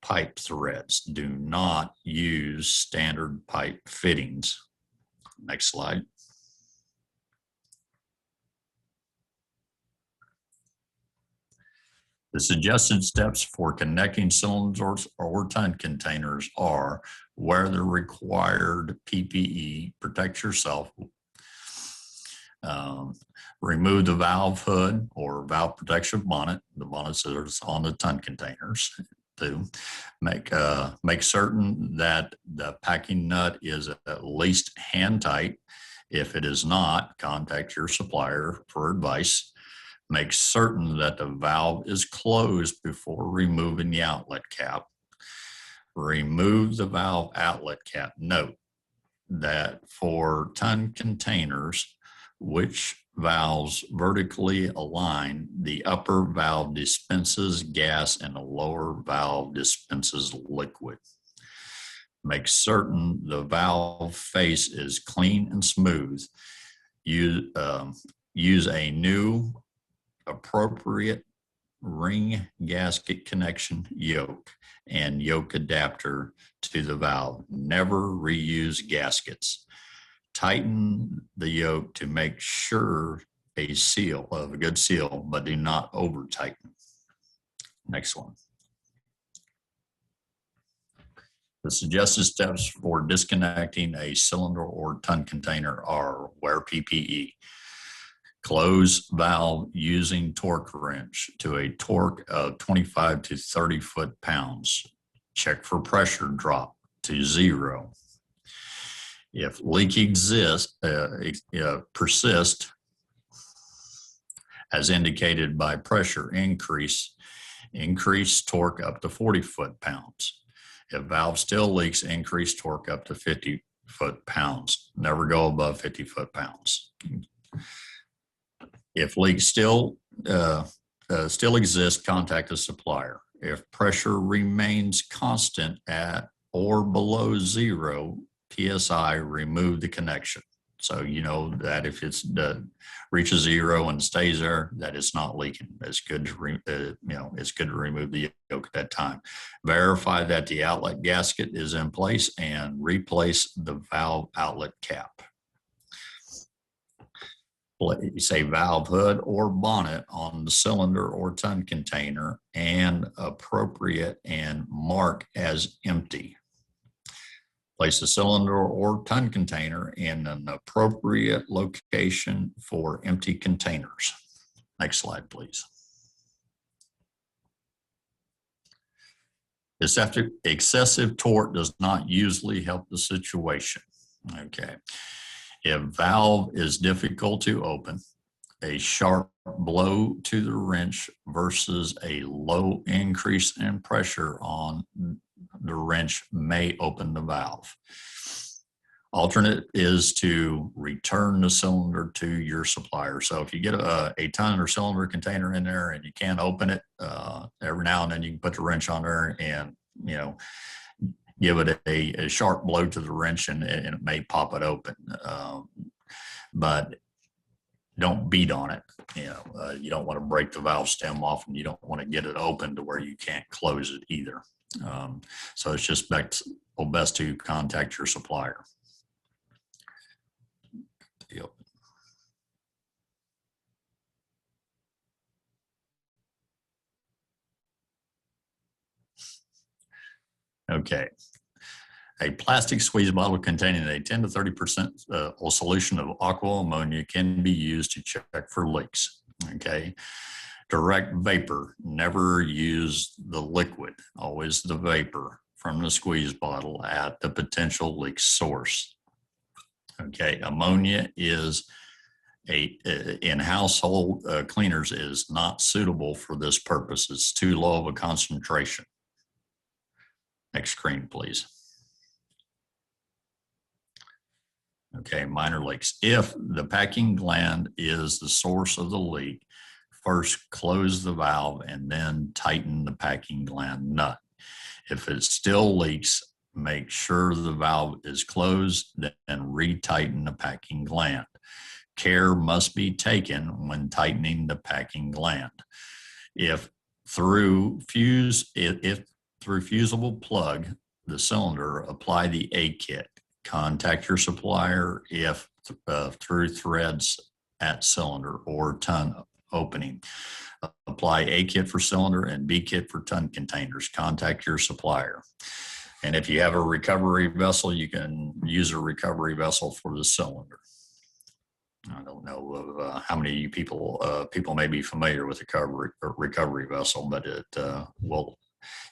pipe threads. Do not use standard pipe fittings. Next slide. The suggested steps for connecting cylinders or ton containers are: wear the required PPE, protect yourself, remove the valve hood or valve protection bonnet, the bonnets that are on the ton containers. To make certain that the packing nut is at least hand tight. If it is not, contact your supplier for advice. Make certain that the valve is closed before removing the outlet cap. Remove the valve outlet cap. Note that for ton containers, which valves vertically align, the upper valve dispenses gas and the lower valve dispenses liquid. Make certain the valve face is clean and smooth. Use a new appropriate ring gasket connection yoke and yoke adapter to the valve. Never reuse gaskets. Tighten the yoke to make sure a good seal, but do not over tighten. Next one. The suggested steps for disconnecting a cylinder or ton container are: wear PPE. Close valve using torque wrench to a torque of 25 to 30 foot-pounds. Check for pressure drop to 0. If leak persist, as indicated by pressure increase torque up to 40 foot-pounds. If valve still leaks, increase torque up to 50 foot-pounds. Never go above 50 foot-pounds. If leaks still exist, contact the supplier. If pressure remains constant at or below 0 psi, remove the connection. So you know that if it's reaches 0 and stays there, that it's not leaking. It's good to it's good to remove the yoke at that time. Verify that the outlet gasket is in place and replace the valve outlet cap. Say valve hood or bonnet on the cylinder or ton container and appropriate and mark as empty. Place the cylinder or ton container in an appropriate location for empty containers. Next slide, please. Excessive torque does not usually help the situation. Okay. If valve is difficult to open, a sharp blow to the wrench versus a low increase in pressure on the wrench may open the valve. Alternate is to return the cylinder to your supplier. So if you get a ton or cylinder container in there and you can't open it, every now and then you can put the wrench on there and, give it a sharp blow to the wrench and it may pop it open. But don't beat on it. You don't want to break the valve stem off, and you don't want to get it open to where you can't close it either. So it's just best to contact your supplier. Yep. Okay. A plastic squeeze bottle containing a 10 to 30% solution of aqua ammonia can be used to check for leaks. Okay. Direct vapor, never use the liquid, always the vapor from the squeeze bottle at the potential leak source. Okay. Ammonia is in household cleaners is not suitable for this purpose. It's too low of a concentration. Next screen, please. Okay, minor leaks. If the packing gland is the source of the leak, first close the valve and then tighten the packing gland nut. If it still leaks, make sure the valve is closed, then retighten the packing gland. Care must be taken when tightening the packing gland. If through fusible plug the cylinder, apply the A-kit. Contact your supplier if through threads at cylinder or ton opening. Apply A-kit for cylinder and B-kit for ton containers. Contact your supplier. And if you have a recovery vessel, you can use a recovery vessel for the cylinder. I don't know how many of you people may be familiar with a recovery vessel, but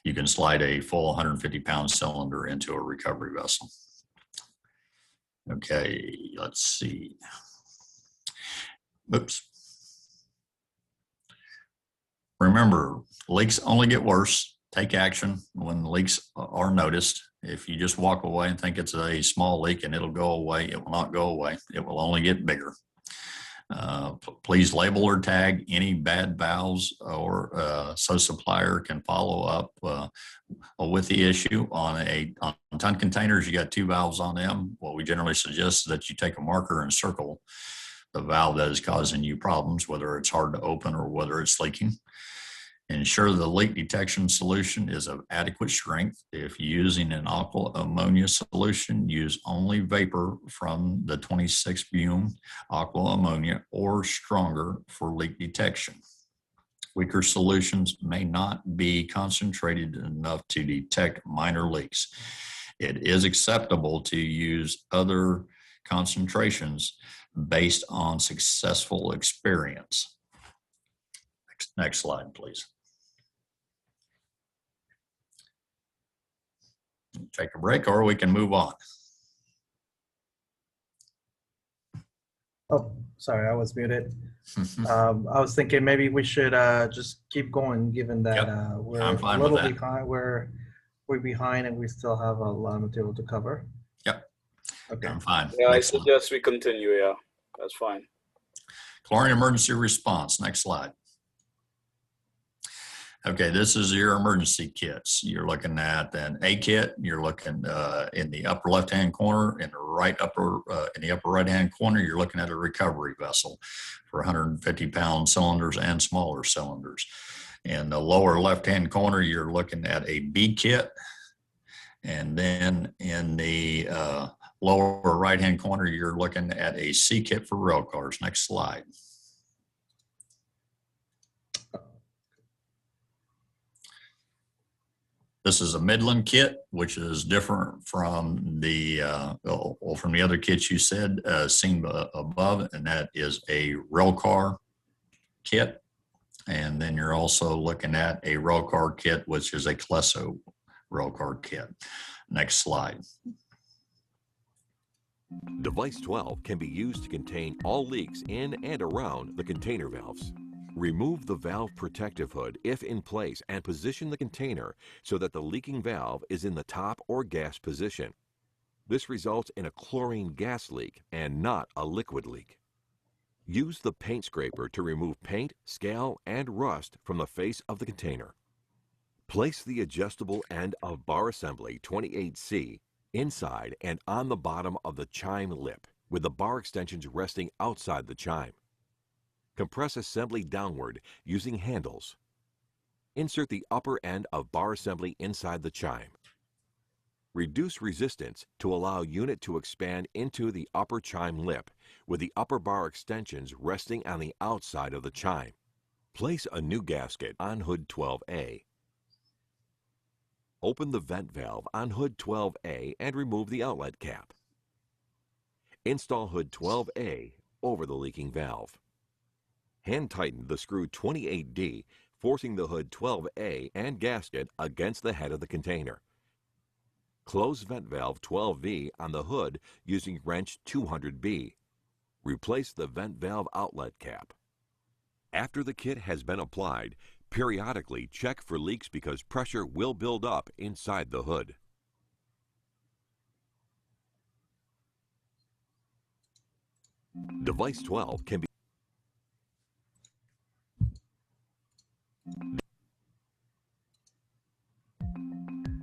you can slide a full 150-pound cylinder into a recovery vessel. Okay, let's see. Oops. Remember, leaks only get worse. Take action when leaks are noticed. If you just walk away and think it's a small leak and it'll go away, it will not go away. It will only get bigger. Please label or tag any bad valves so supplier can follow up with the issue. On ton containers, you got 2 valves on them. What we generally suggest is that you take a marker and circle the valve that is causing you problems, whether it's hard to open or whether it's leaking. Ensure the leak detection solution is of adequate strength. If using an aqua ammonia solution, use only vapor from the 26 Bume aqua ammonia or stronger for leak detection. Weaker solutions may not be concentrated enough to detect minor leaks. It is acceptable to use other concentrations based on successful experience. Next slide, please. Take a break or we can move on. Oh, sorry, I was muted. I was thinking maybe we should just keep going, given that Yep, we're I'm a fine with little that. behind. We're behind, and we still have a lot of material to cover. Yep, Okay. I'm fine. Yeah, I Next one. suggest we continue. Yeah, that's fine. Chlorine emergency response. Next slide. Okay, this is your emergency kits. You're looking at an A kit. You're looking in the upper left-hand corner. In the upper right-hand corner, you're looking at a recovery vessel for 150-pound cylinders and smaller cylinders. In the lower left-hand corner, you're looking at a B kit. And then in the lower right-hand corner, you're looking at a C kit for rail cars. Next slide. This is a Midland kit, which is different from the other kits you said seen above, and that is a rail car kit. And then you're also looking at a rail car kit, which is a CAWASA rail car kit. Next slide. Device 12 can be used to contain all leaks in and around the container valves. Remove the valve protective hood if in place and position the container so that the leaking valve is in the top or gas position. This results in a chlorine gas leak and not a liquid leak. Use the paint scraper to remove paint, scale, and rust from the face of the container. Place the adjustable end of bar assembly 28C inside and on the bottom of the chime lip, with the bar extensions resting outside the chime. Compress assembly downward using handles. Insert the upper end of bar assembly inside the chime. Reduce resistance to allow unit to expand into the upper chime lip, with the upper bar extensions resting on the outside of the chime. Place a new gasket on hood 12A. Open the vent valve on hood 12A and remove the outlet cap. Install hood 12A over the leaking valve. Hand tighten the screw 28D, forcing the hood 12A and gasket against the head of the container. Close vent valve 12V on the hood using wrench 200B. Replace the vent valve outlet cap. After the kit has been applied, periodically check for leaks because pressure will build up inside the hood. Device 12 can be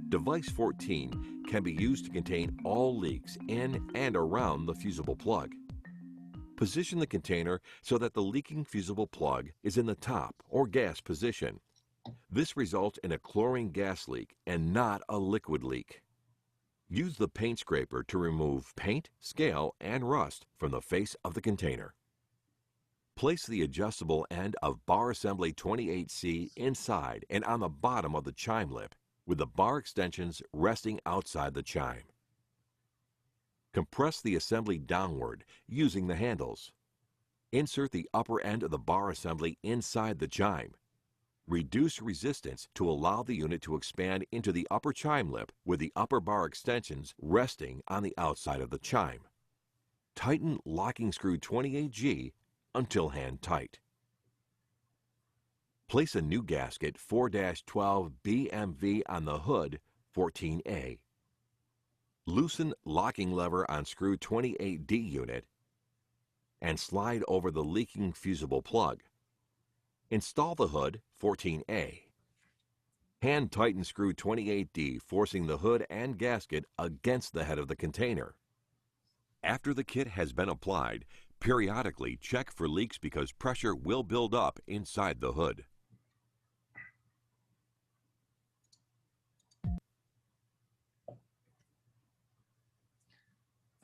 Device 14 can be used to contain all leaks in and around the fusible plug. Position the container so that the leaking fusible plug is in the top or gas position. This results in a chlorine gas leak and not a liquid leak. Use the paint scraper to remove paint, scale, and rust from the face of the container. Place the adjustable end of bar assembly 28C inside and on the bottom of the chime lip, with the bar extensions resting outside the chime. Compress the assembly downward using the handles. Insert the upper end of the bar assembly inside the chime. Reduce resistance to allow the unit to expand into the upper chime lip with the upper bar extensions resting on the outside of the chime. Tighten locking screw 28G until hand tight. Place a new gasket 4-12 BMV on the hood 14A. Loosen locking lever on screw 28D unit and slide over the leaking fusible plug. Install the hood 14A. Hand tighten screw 28D, forcing the hood and gasket against the head of the container. After the kit has been applied, periodically check for leaks because pressure will build up inside the hood.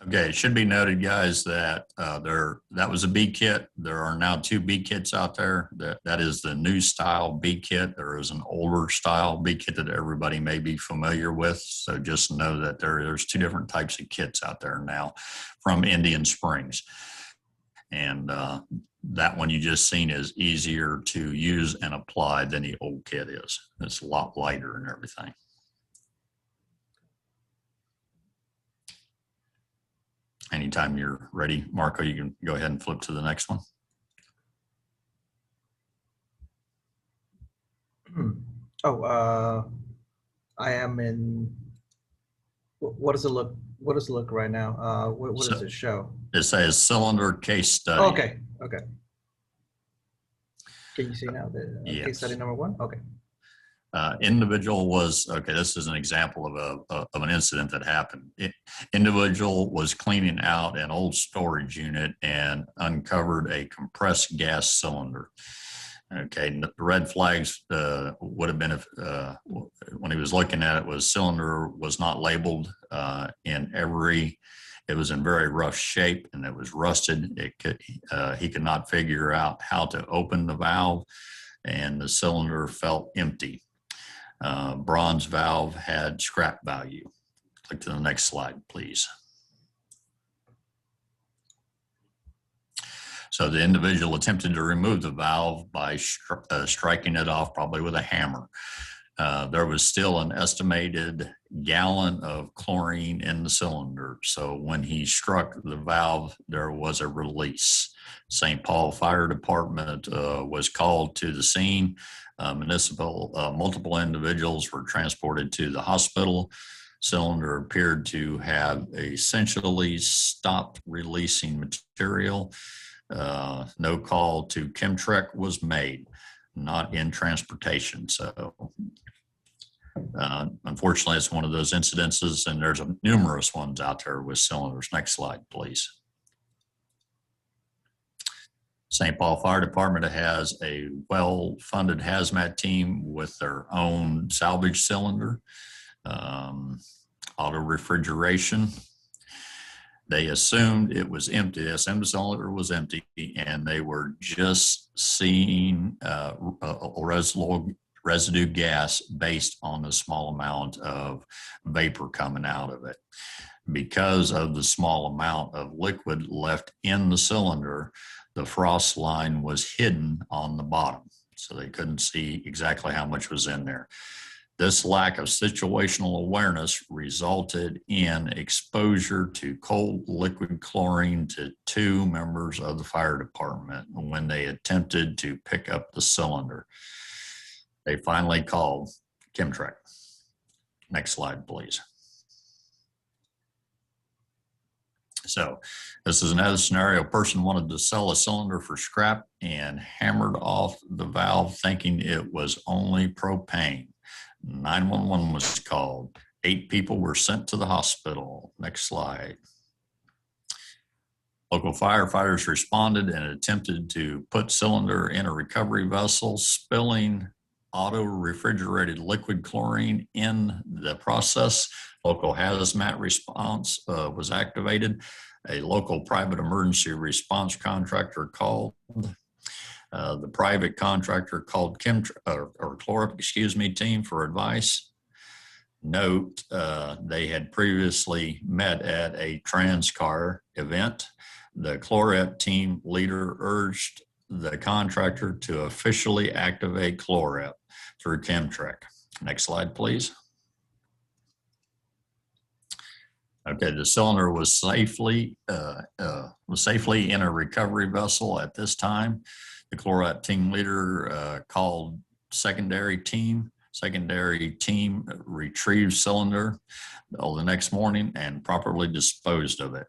Okay, it should be noted, guys, that that was a B kit. There are now 2 B kits out there. That is the new style B kit. There is an older style B kit that everybody may be familiar with. So just know that there's 2 different types of kits out there now from Indian Springs. And that one you just seen is easier to use and apply than the old kit is. It's a lot lighter and everything. Anytime you're ready, Marco, you can go ahead and flip to the next one. Oh, I am in. What does it look? What does it look right now? What does it show? It says cylinder case study. Okay. Okay. Can you see now the Yes. case study number 1? Okay. Individual was, okay, this is an example of an incident that happened. Individual was cleaning out an old storage unit and uncovered a compressed gas cylinder. Okay, the red flags would have been if when he was looking at it, was cylinder was not labeled it was in very rough shape and it was rusted. He could not figure out how to open the valve, and the cylinder felt empty. Bronze valve had scrap value. Click to the next slide, please. So the individual attempted to remove the valve by striking it off, probably with a hammer. There was still an estimated gallon of chlorine in the cylinder. So when he struck the valve, there was a release. St. Paul Fire Department was called to the scene. Multiple individuals were transported to the hospital. Cylinder appeared to have essentially stopped releasing material. No call to Chemtrek was made, not in transportation. So unfortunately, it's one of those incidences, and there's numerous ones out there with cylinders. Next slide, please. St. Paul Fire Department has a well-funded hazmat team with their own salvage cylinder, auto refrigeration. They assumed it was empty. They assumed the cylinder was empty, and they were just seeing residue gas based on the small amount of vapor coming out of it. Because of the small amount of liquid left in the cylinder, the frost line was hidden on the bottom, so they couldn't see exactly how much was in there. This lack of situational awareness resulted in exposure to cold liquid chlorine to 2 members of the fire department when they attempted to pick up the cylinder. They finally called Chemtrek. Next slide, please. So this is another scenario. A person wanted to sell a cylinder for scrap and hammered off the valve thinking it was only propane. 911 was called. 8 people were sent to the hospital. Next slide. Local firefighters responded and attempted to put cylinder in a recovery vessel, spilling auto-refrigerated liquid chlorine in the process. Local hazmat response was activated. A local private emergency response contractor called. The private contractor called Chlorup, team for advice. Note, they had previously met at a Transcar event. The Chlorup team leader urged the contractor to officially activate Chlorup through Chemtrek. Next slide, please. Okay, the cylinder was safely in a recovery vessel at this time. The Chlorup team leader called secondary team. Secondary team retrieved cylinder the next morning and properly disposed of it.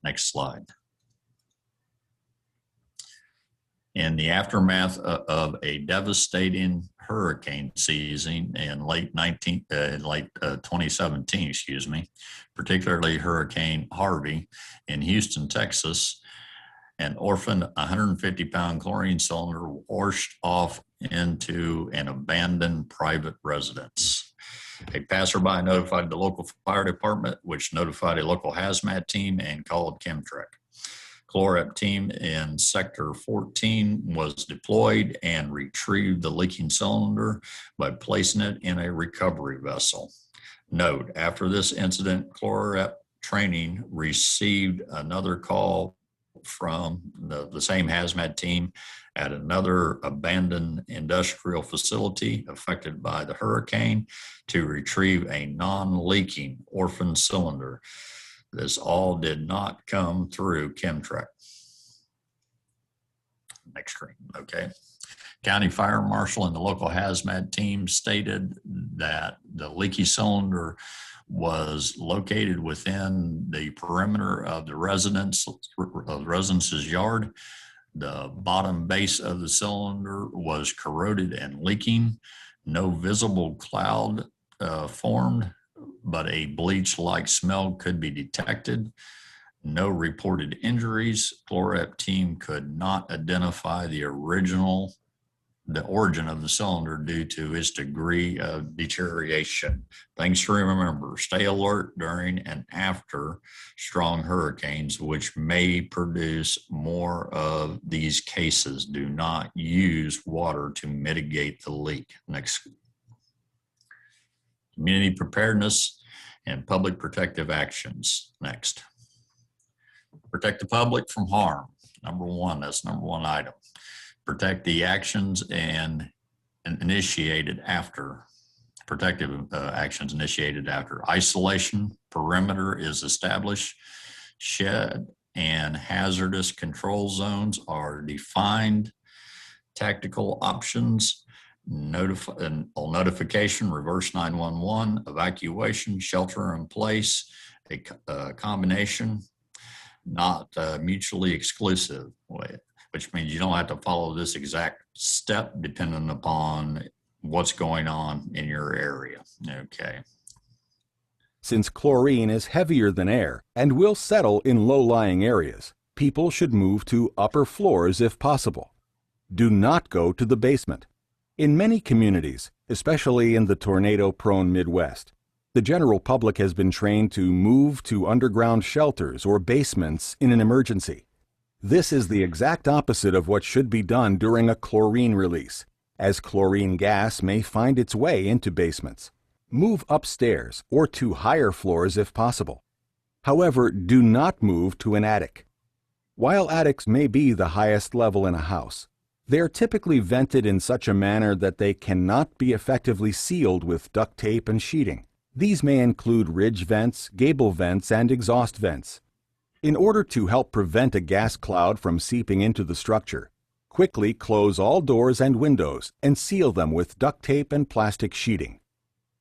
Next slide. In the aftermath of a devastating hurricane season in late 2017, particularly Hurricane Harvey in Houston, Texas, an orphaned 150-pound chlorine cylinder washed off into an abandoned private residence. A passerby notified the local fire department, which notified a local hazmat team and called Chemtrek. Chlorup team in Sector 14 was deployed and retrieved the leaking cylinder by placing it in a recovery vessel. Note, after this incident, Chlorup training received another call from the same hazmat team at another abandoned industrial facility affected by the hurricane to retrieve a non-leaking orphan cylinder. This all did not come through Chemtrack. Next screen, okay. County Fire Marshal and the local hazmat team stated that the leaky cylinder was located within the perimeter of the residence yard. The bottom base of the cylinder was corroded and leaking. No visible cloud formed, but a bleach-like smell could be detected. No reported injuries. Chlorep team could not identify the origin of the cylinder due to its degree of deterioration. Things to remember: stay alert during and after strong hurricanes, which may produce more of these cases. Do not use water to mitigate the leak. Next. Community preparedness and public protective actions. Next. Protect the public from harm. Number one, that's number one item. Protect the actions and initiated after. Protective actions initiated after. Isolation perimeter is established. Shed and hazardous control zones are defined. Tactical options. Notification, reverse 911, evacuation, shelter in place, a combination, not mutually exclusive, which means you don't have to follow this exact step depending upon what's going on in your area. Okay. Since chlorine is heavier than air and will settle in low-lying areas, people should move to upper floors if possible. Do not go to the basement. In many communities, especially in the tornado-prone Midwest, the general public has been trained to move to underground shelters or basements in an emergency. This is the exact opposite of what should be done during a chlorine release, as chlorine gas may find its way into basements. Move upstairs or to higher floors if possible. However, do not move to an attic. While attics may be the highest level in a house, they are typically vented in such a manner that they cannot be effectively sealed with duct tape and sheeting. These may include ridge vents, gable vents, and exhaust vents. In order to help prevent a gas cloud from seeping into the structure, quickly close all doors and windows and seal them with duct tape and plastic sheeting.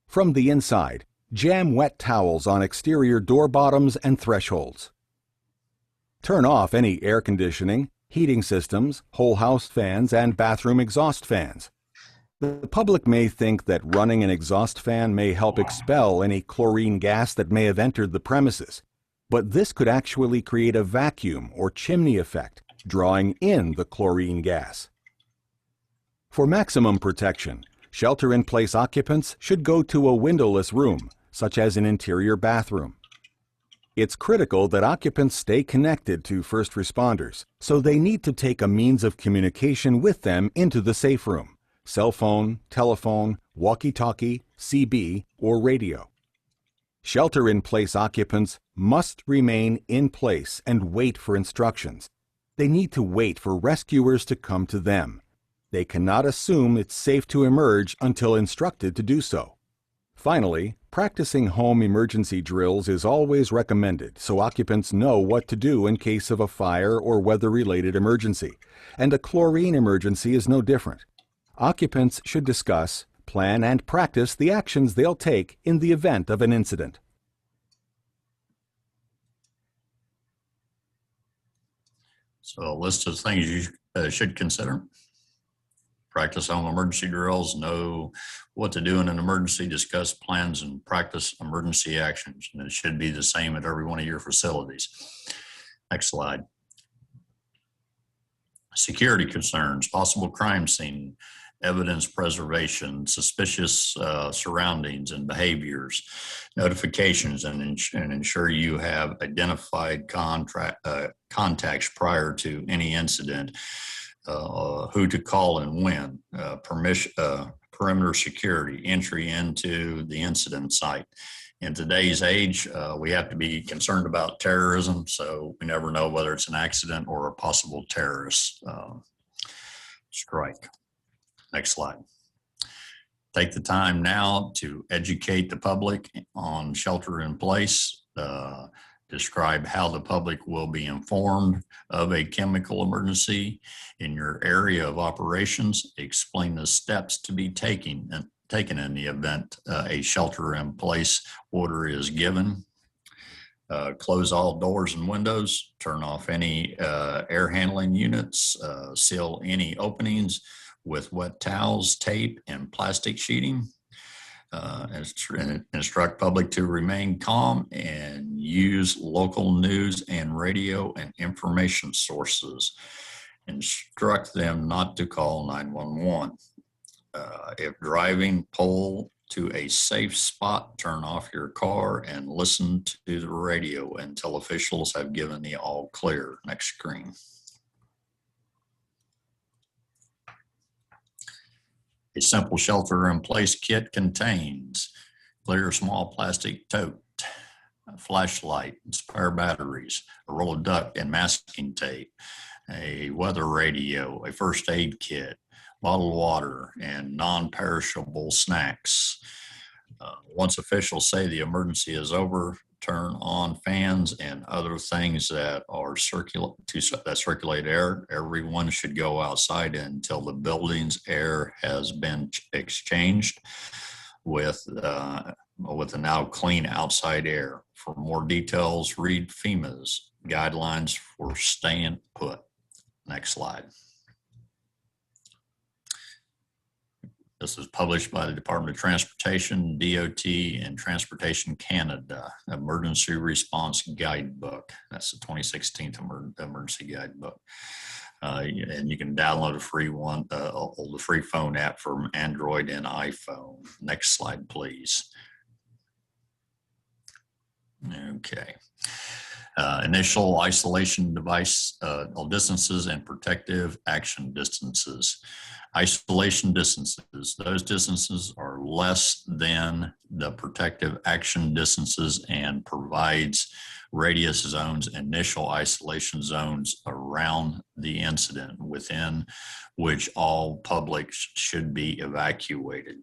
From the inside, jam wet towels on exterior door bottoms and thresholds. Turn off any air conditioning, heating systems, whole house fans, and bathroom exhaust fans. The public may think that running an exhaust fan may help expel any chlorine gas that may have entered the premises, but this could actually create a vacuum or chimney effect, drawing in the chlorine gas. For maximum protection, shelter-in-place occupants should go to a windowless room, such as an interior bathroom. It's critical that occupants stay connected to first responders, so they need to take a means of communication with them into the safe room: cell phone, telephone, walkie-talkie, CB, or radio. Shelter-in-place occupants must remain in place and wait for instructions. They need to wait for rescuers to come to them. They cannot assume it's safe to emerge until instructed to do so. Finally, practicing home emergency drills is always recommended so occupants know what to do in case of a fire or weather-related emergency, and a chlorine emergency is no different. Occupants should discuss, plan, and practice the actions they'll take in the event of an incident. So a list of things you should consider. Practice home emergency drills, know what to do in an emergency, discuss plans, and practice emergency actions. And it should be the same at every one of your facilities. Next slide. Security concerns, possible crime scene, evidence preservation, suspicious surroundings and behaviors, notifications, and ensure you have identified contacts prior to any incident. Who to call and when, perimeter security, entry into the incident site. In today's age, we have to be concerned about terrorism, so we never know whether it's an accident or a possible terrorist strike. Next slide. Take the time now to educate the public on shelter in place, Describe how the public will be informed of a chemical emergency in your area of operations. Explain the steps to be taken in the event a shelter-in-place order is given. Close all doors and windows, turn off any air handling units, seal any openings with wet towels, tape, and plastic sheeting. Instruct public to remain calm and use local news and radio and information sources. Instruct them not to call 911. If driving, pull to a safe spot, turn off your car and listen to the radio until officials have given the all clear. Next screen. A simple shelter-in-place kit contains clear small plastic tote, a flashlight, spare batteries, a roll of duct and masking tape, a weather radio, a first aid kit, bottled water, and non-perishable snacks. Once officials say the emergency is over, turn on fans and other things that circulate air. Everyone should go outside until the building's air has been exchanged with the now clean outside air. For more details, read FEMA's guidelines for staying put. Next slide. This is published by the Department of Transportation, DOT, and Transportation Canada, Emergency Response Guidebook. That's the 2016 Emergency Guidebook. And you can download the free phone app from Android and iPhone. Next slide, please. Okay. Initial isolation device distances and protective action distances. Isolation distances, those distances are less than the protective action distances and provides radius zones, initial isolation zones around the incident within which all public should be evacuated.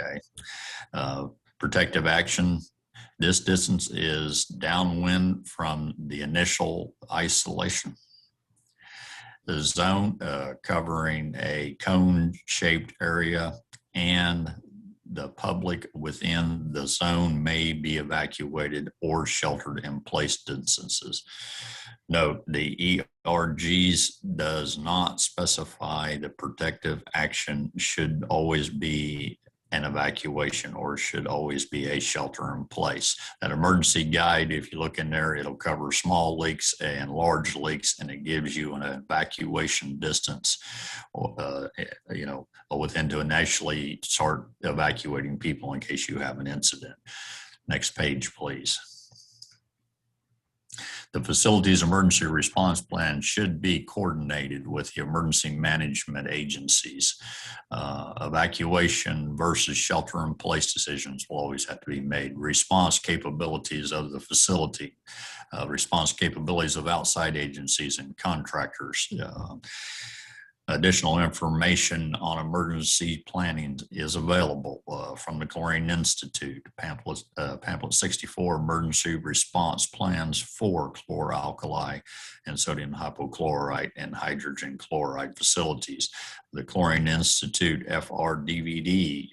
Okay. Protective action, this distance is downwind from the initial isolation. The zone covering a cone-shaped area and the public within the zone may be evacuated or sheltered in place distances. Note, the ERGs does not specify the protective action should always be an evacuation or should always be a shelter in place. That emergency guide, if you look in there, it'll cover small leaks and large leaks, and it gives you an evacuation distance, within to initially start evacuating people in case you have an incident. Next page, please. The facility's emergency response plan should be coordinated with the emergency management agencies. Evacuation versus shelter-in-place decisions will always have to be made. Response capabilities of the facility, response capabilities of outside agencies and contractors. Additional information on emergency planning is available from the Chlorine Institute, pamphlet 64, Emergency Response Plans for Chlor-alkali and Sodium Hypochlorite and Hydrogen Chloride Facilities. The Chlorine Institute FR-DVD,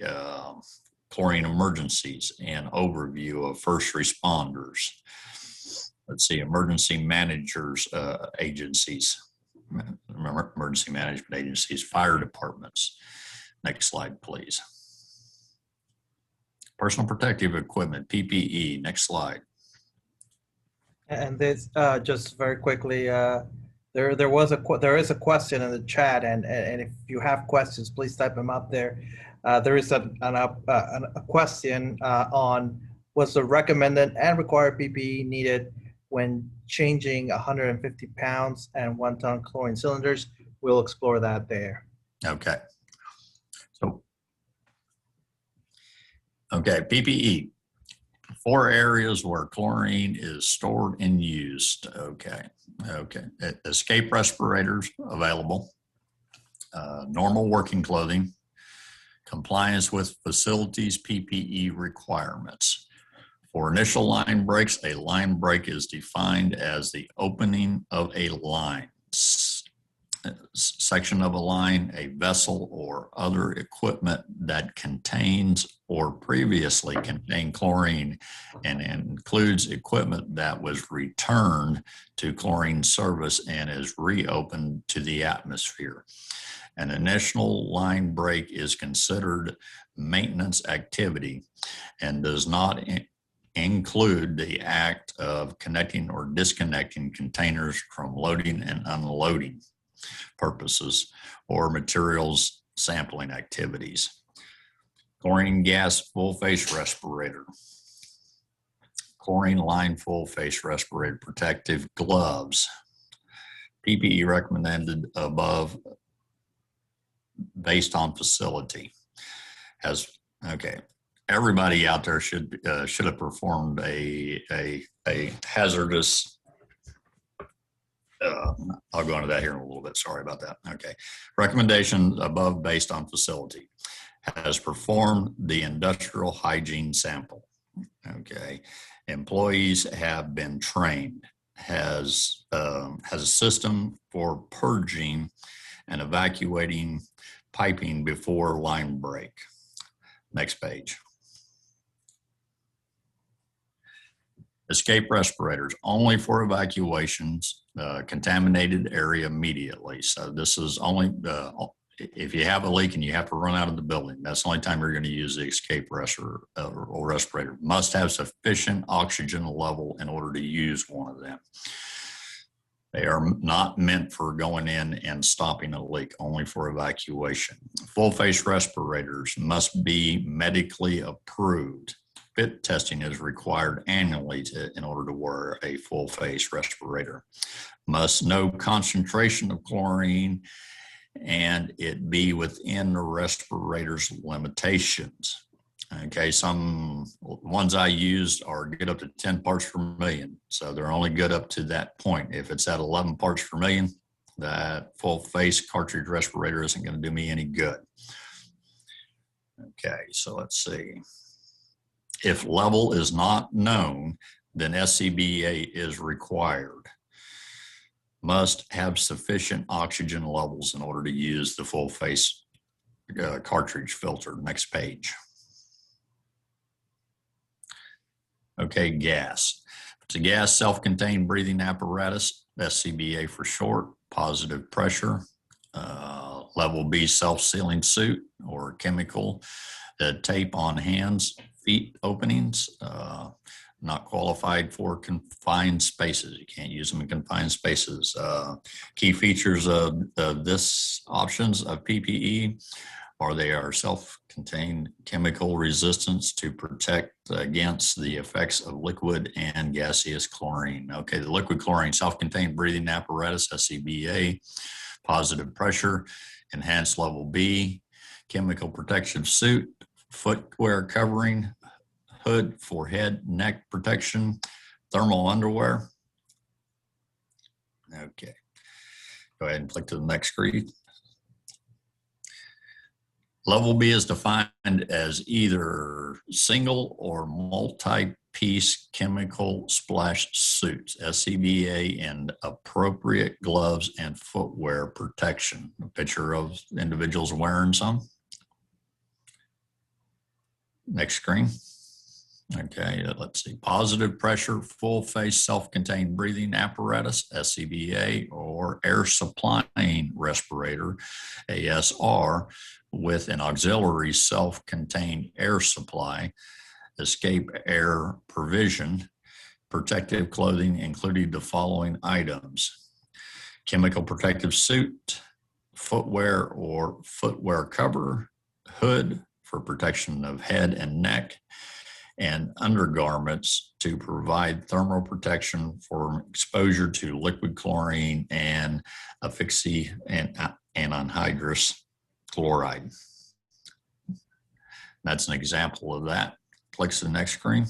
Chlorine Emergencies and Overview of First Responders. Let's see, Emergency Managers Agencies. Emergency management agencies, fire departments. Next slide, please. Personal protective equipment, PPE. Next slide. And this, just very quickly, there is a question in the chat, and if you have questions, please type them up there. There is a question on was the recommended and required PPE needed when changing 150 pounds and 1 ton chlorine cylinders. We'll explore that there. Okay. Okay, PPE. 4 areas where chlorine is stored and used. Okay. Escape respirators available. Normal working clothing. Compliance with facilities PPE requirements. For initial line breaks, a line break is defined as the opening of a line, section of a line, a vessel, or other equipment that contains or previously contained chlorine and includes equipment that was returned to chlorine service and is reopened to the atmosphere. An initial line break is considered maintenance activity and does not include the act of connecting or disconnecting containers from loading and unloading purposes or materials sampling activities. Chlorine gas full face respirator. Chlorine line full face respirator protective gloves. PPE recommended above based on facility. Okay. Everybody out there should have performed a hazardous. I'll go into that here in a little bit. Sorry about that. Okay. Recommendation above based on facility. Has performed the industrial hygiene sample. Okay. Employees have been trained. Has a system for purging and evacuating piping before line break. Next page. Escape respirators only for evacuations, contaminated area immediately. So this is only if you have a leak and you have to run out of the building, that's the only time you're going to use the escape respirator. Must have sufficient oxygen level in order to use one of them. They are not meant for going in and stopping a leak, only for evacuation. Full face respirators must be medically approved. Fit testing is required annually in order to wear a full face respirator. Must know concentration of chlorine and it be within the respirator's limitations. Okay, some ones I used are good up to 10 parts per million. So they're only good up to that point. If it's at 11 parts per million, that full face cartridge respirator isn't going to do me any good. Okay, so let's see. If level is not known, then SCBA is required. Must have sufficient oxygen levels in order to use the full face cartridge filter. Next page. Okay, gas. It's a gas self-contained breathing apparatus, SCBA for short, positive pressure, level B self-sealing suit or chemical, tape on hands, feet openings, not qualified for confined spaces. You can't use them in confined spaces. Key features of this options of PPE are they are self-contained chemical resistance to protect against the effects of liquid and gaseous chlorine. Okay, the liquid chlorine self-contained breathing apparatus, SCBA, positive pressure, enhanced level B, chemical protection suit, footwear covering, hood for head, neck protection, thermal underwear. Okay, go ahead and click to the next screen. Level B is defined as either single or multi-piece chemical splash suits, SCBA, and appropriate gloves and footwear protection. A picture of individuals wearing some. Next screen. Okay, let's see. Positive pressure, full face self-contained breathing apparatus, SCBA, or air supplying respirator, ASR, with an auxiliary self-contained air supply, escape air provision, protective clothing, including the following items: chemical protective suit, footwear or footwear cover, hood for protection of head and neck, and undergarments to provide thermal protection for exposure to liquid chlorine and asphyxia and anhydrous chloride. That's an example of that. Click to the next screen.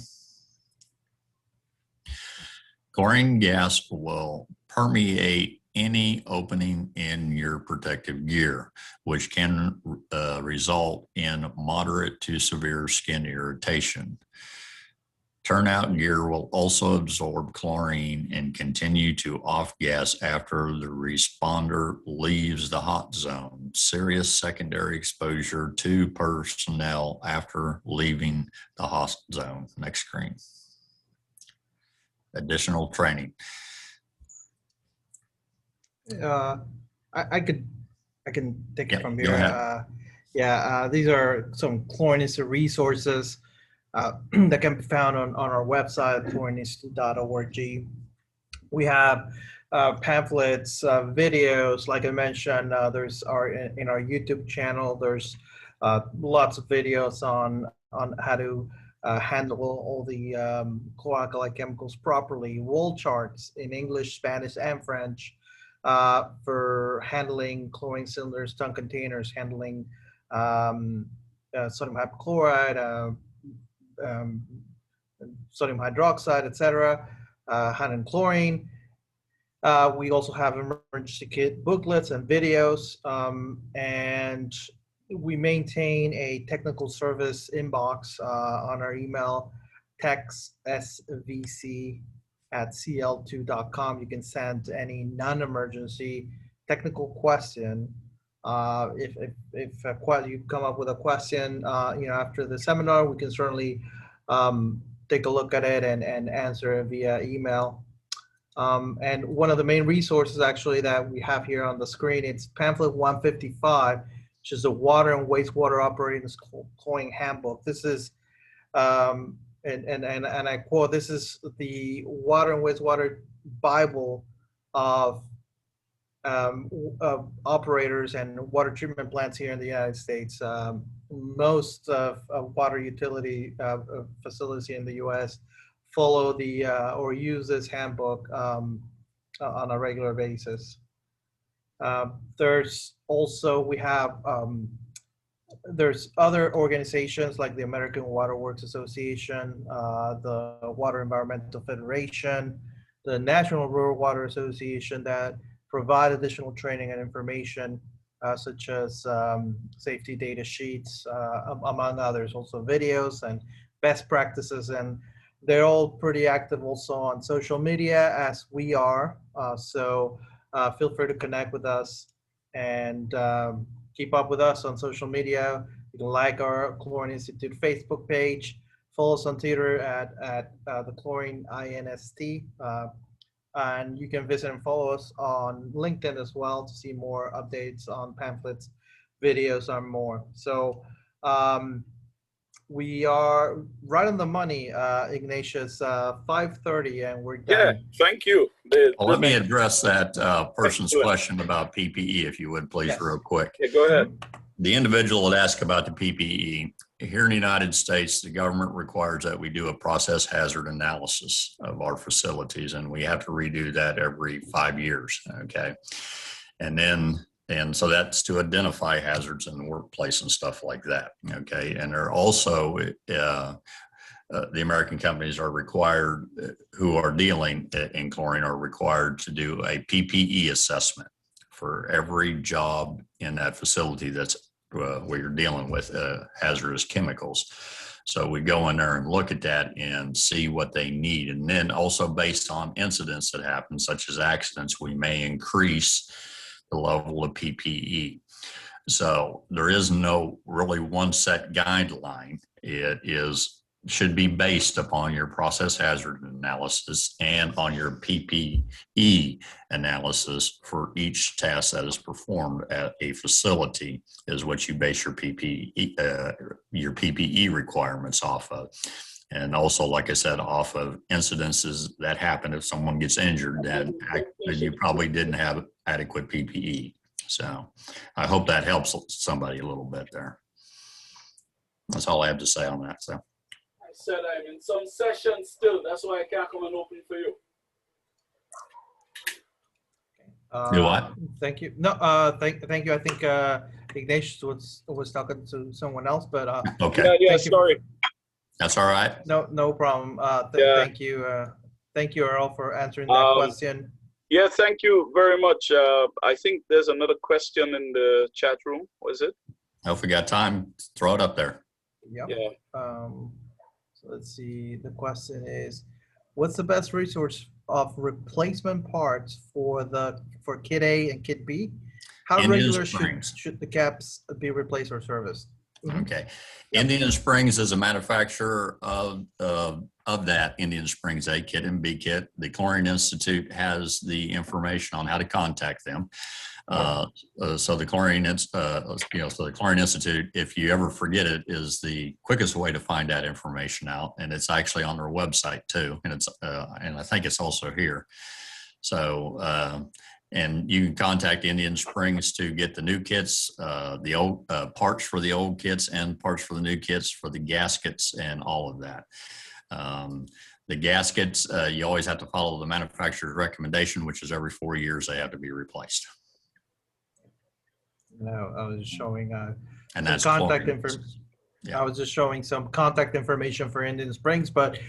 Chlorine gas will permeate any opening in your protective gear, which can result in moderate to severe skin irritation. Turnout gear will also absorb chlorine and continue to off-gas after the responder leaves the hot zone. Serious secondary exposure to personnel after leaving the hot zone. Next screen. Additional training. I can take it from go here. ahead. These are some chlorinist resources that can be found on our website, chlorinist.org. We have pamphlets, videos, like I mentioned, there's in our YouTube channel, there's lots of videos on how to handle all the chlor-alkali chemicals properly, wall charts in English, Spanish, and French for handling chlorine cylinders, ton containers, handling sodium hypochlorite, sodium hydroxide, etc., handling chlorine. We also have emergency kit booklets and videos, and we maintain a technical service inbox on our email, techsvc@cl2.com. You can send any non-emergency technical question. If you come up with a question, after the seminar, we can certainly take a look at it and answer it via email. And one of the main resources actually that we have here on the screen, it's pamphlet 155, which is the Water and Wastewater Operating Chlorine Handbook. This is, and I quote, this is the water and wastewater Bible of operators and water treatment plants here in the United States. Most of water utility facilities in the U.S. follow the or use this handbook on a regular basis. There's also, there's other organizations like the American Water Works Association, the Water Environmental Federation, the National Rural Water Association that provide additional training and information such as safety data sheets, among others, also videos and best practices. And they're all pretty active also on social media as we are. So feel free to connect with us and keep up with us on social media. You can like our Chlorine Institute Facebook page, follow us on Twitter at the Chlorine INST, and you can visit and follow us on LinkedIn as well to see more updates on pamphlets, videos, and more. So we are right on the money, Ignatius, 5:30, and we're done. Yeah, thank you. Well, let me address that person's question about PPE, if you would, please, Yes. real quick. Yeah, go ahead. The individual had asked about the PPE. Here in the United States, the government requires that we do a process hazard analysis of our facilities, and we have to redo that every 5 years, okay? And so that's to identify hazards in the workplace and stuff like that, okay? And there are also, the American companies are required, who are dealing in chlorine, are required to do a PPE assessment for every job in that facility that's where you're dealing with hazardous chemicals. So we go in there and look at that and see what they need. And then also based on incidents that happen, such as accidents, we may increase the level of PPE. So there is no really one set guideline. It should be based upon your process hazard analysis and on your PPE analysis for each task that is performed at a facility is what you base your PPE requirements off of. And also, like I said, off of incidences that happen if someone gets injured that you probably didn't have adequate PPE. So I hope that helps somebody a little bit there. That's all I have to say on that. So. I said I'm in some sessions still. That's why I can't come and open for you. Do what? Thank you. No, thank you. I think Ignatius was talking to someone else, but okay. Yeah, sorry. That's all right. No problem. Thank you, Earl, for answering that question. Yeah, thank you very much. I think there's another question in the chat room. Was it? If we got time, throw it up there. Yep. Yeah. So let's see, the question is, what's the best resource of replacement parts for Kit A and Kit B? How Indian regular Springs. should the caps be replaced or serviced? Okay. Yep. Indian Springs is a manufacturer of that Indian Springs A kit and B kit. The Chlorine Institute has the information on how to contact them. So the Chlorine, so the Chlorine Institute, if you ever forget it, is the quickest way to find that information out, and it's actually on their website too, and and I think it's also here. So. And you can contact Indian Springs to get the new kits, the old parts for the old kits and parts for the new kits for the gaskets and all of that. The gaskets, you always have to follow the manufacturer's recommendation, which is every 4 years they have to be replaced. No, I was just showing And that's contact chlorine. information. Yeah. I was just showing some contact information for Indian Springs, but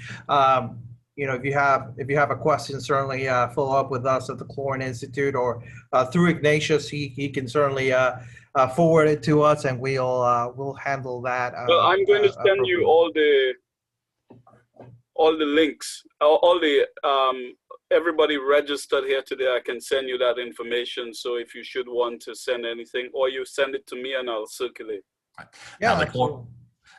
if you have a question, certainly follow up with us at the Chlorine Institute or through Ignatius. He can certainly forward it to us, and we'll handle that. Well, I'm going to send you all the links, all the everybody registered here today. I can send you that information. So if you should want to send anything, or you send it to me and I'll circulate. Yeah,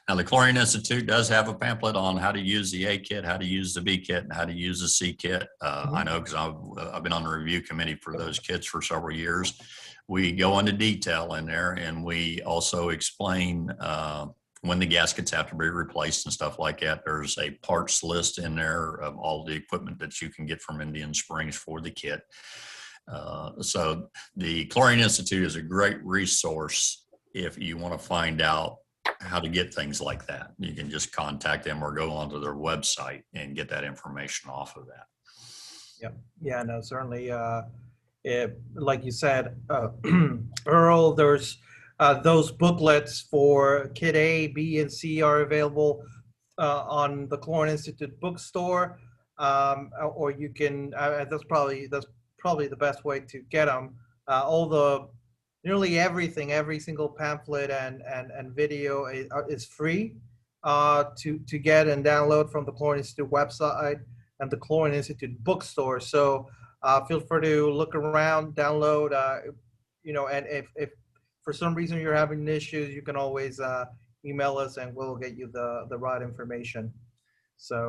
Now, the Chlorine Institute does have a pamphlet on how to use the A kit, how to use the B kit, and how to use the C kit. I know because I've been on the review committee for those kits for several years. We go into detail in there, and we also explain when the gaskets have to be replaced and stuff like that. There's a parts list in there of all the equipment that you can get from Indian Springs for the kit. So the Chlorine Institute is a great resource if you want to find out how to get things like that. You can just contact them or go onto their website and get that information off of that. Yep. Yeah, no, certainly. Like you said, Earl, there's those booklets for Kit A, B, and C are available on the Chlorine Institute bookstore, or you can. That's probably the best way to get them. Nearly everything, every single pamphlet and video is free to get and download from the Chlorine Institute website and the Chlorine Institute bookstore. So feel free to look around, download, and if for some reason you're having issues, you can always email us and we'll get you the right information. So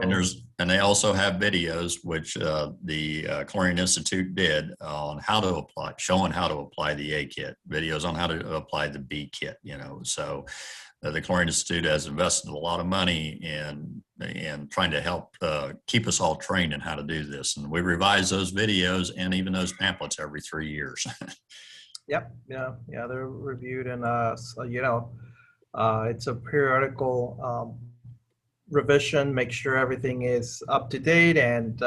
and they also have videos which the Chlorine Institute did on how to apply, showing how to apply the A kit, videos on how to apply the B kit. So the Chlorine Institute has invested a lot of money in trying to help keep us all trained in how to do this, and we revise those videos and even those pamphlets every 3 years. Yep. Yeah. They're reviewed, and it's a periodical revision, make sure everything is up to date, and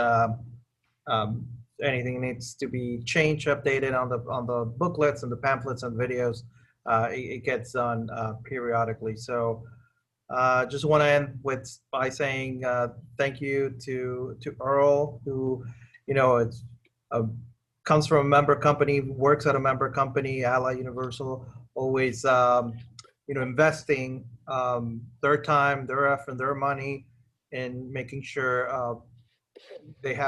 anything needs to be changed, updated on the booklets and the pamphlets and videos. It gets done periodically. So just want to end by saying thank you to Earl, who comes from a member company, works at a member company, Ally Universal, always investing their time, their effort, their money in making sure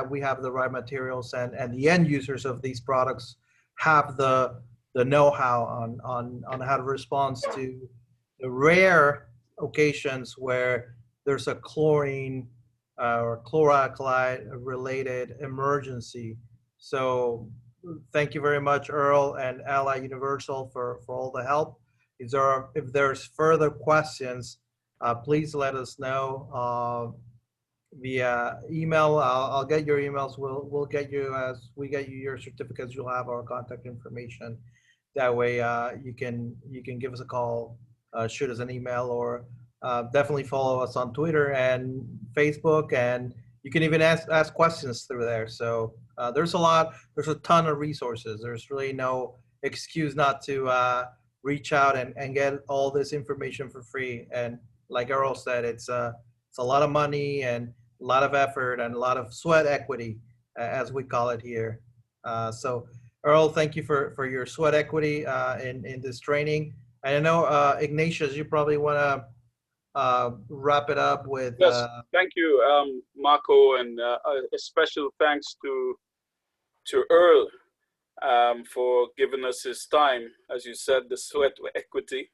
we have the right materials, and the end users of these products have the know-how on how to respond to the rare occasions where there's a chlorine or chloralkali related emergency. So thank you very much, Earl and Ally Universal, for all the help. If there's further questions, please let us know via email. I'll get your emails. We'll get you, as we get you your certificates, you'll have our contact information. That way you can give us a call, shoot us an email, or definitely follow us on Twitter and Facebook, and you can even ask questions through there. So there's a ton of resources. There's really no excuse not to reach out and get all this information for free. And like Earl said, it's a lot of money and a lot of effort and a lot of sweat equity, as we call it here. So Earl, thank you for your sweat equity in this training. And I know Ignatius, you probably want to wrap it up with. Yes, thank you, Marco, and a special thanks to Earl for giving us his time, as you said, the sweat equity,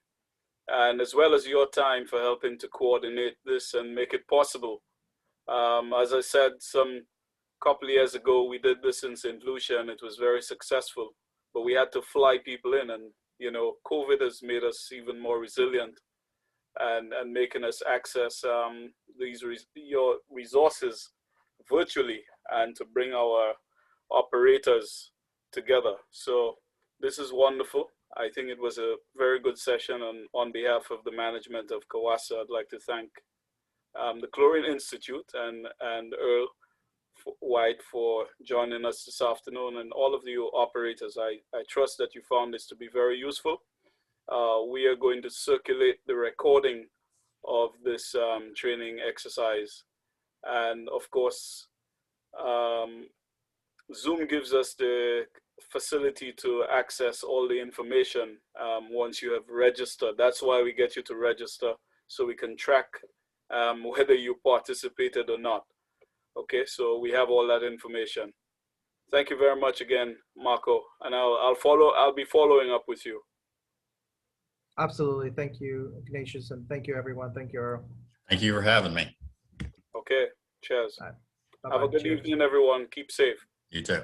and as well as your time for helping to coordinate this and make it possible. As I said, some couple of years ago, we did this in St. Lucia, and it was very successful, but we had to fly people in, and you know, COVID has made us even more resilient and making us access your resources virtually and to bring our operators together. So this is wonderful. I think it was a very good session, and on behalf of the management of CAWASA, I'd like to thank the Chlorine Institute and Earl White for joining us this afternoon, and all of you operators. I trust that you found this to be very useful. We are going to circulate the recording of this training exercise, and of course Zoom gives us the facility to access all the information once you have registered. That's why we get you to register, so we can track whether you participated or not. Okay, so we have all that information. Thank you very much again, Marco, and I'll be following up with you. Absolutely. Thank you, Ignatius, and thank you, everyone. Thank you, Earl. Thank you for having me. Okay, cheers. Bye. Have a good evening, everyone. Keep safe. You too.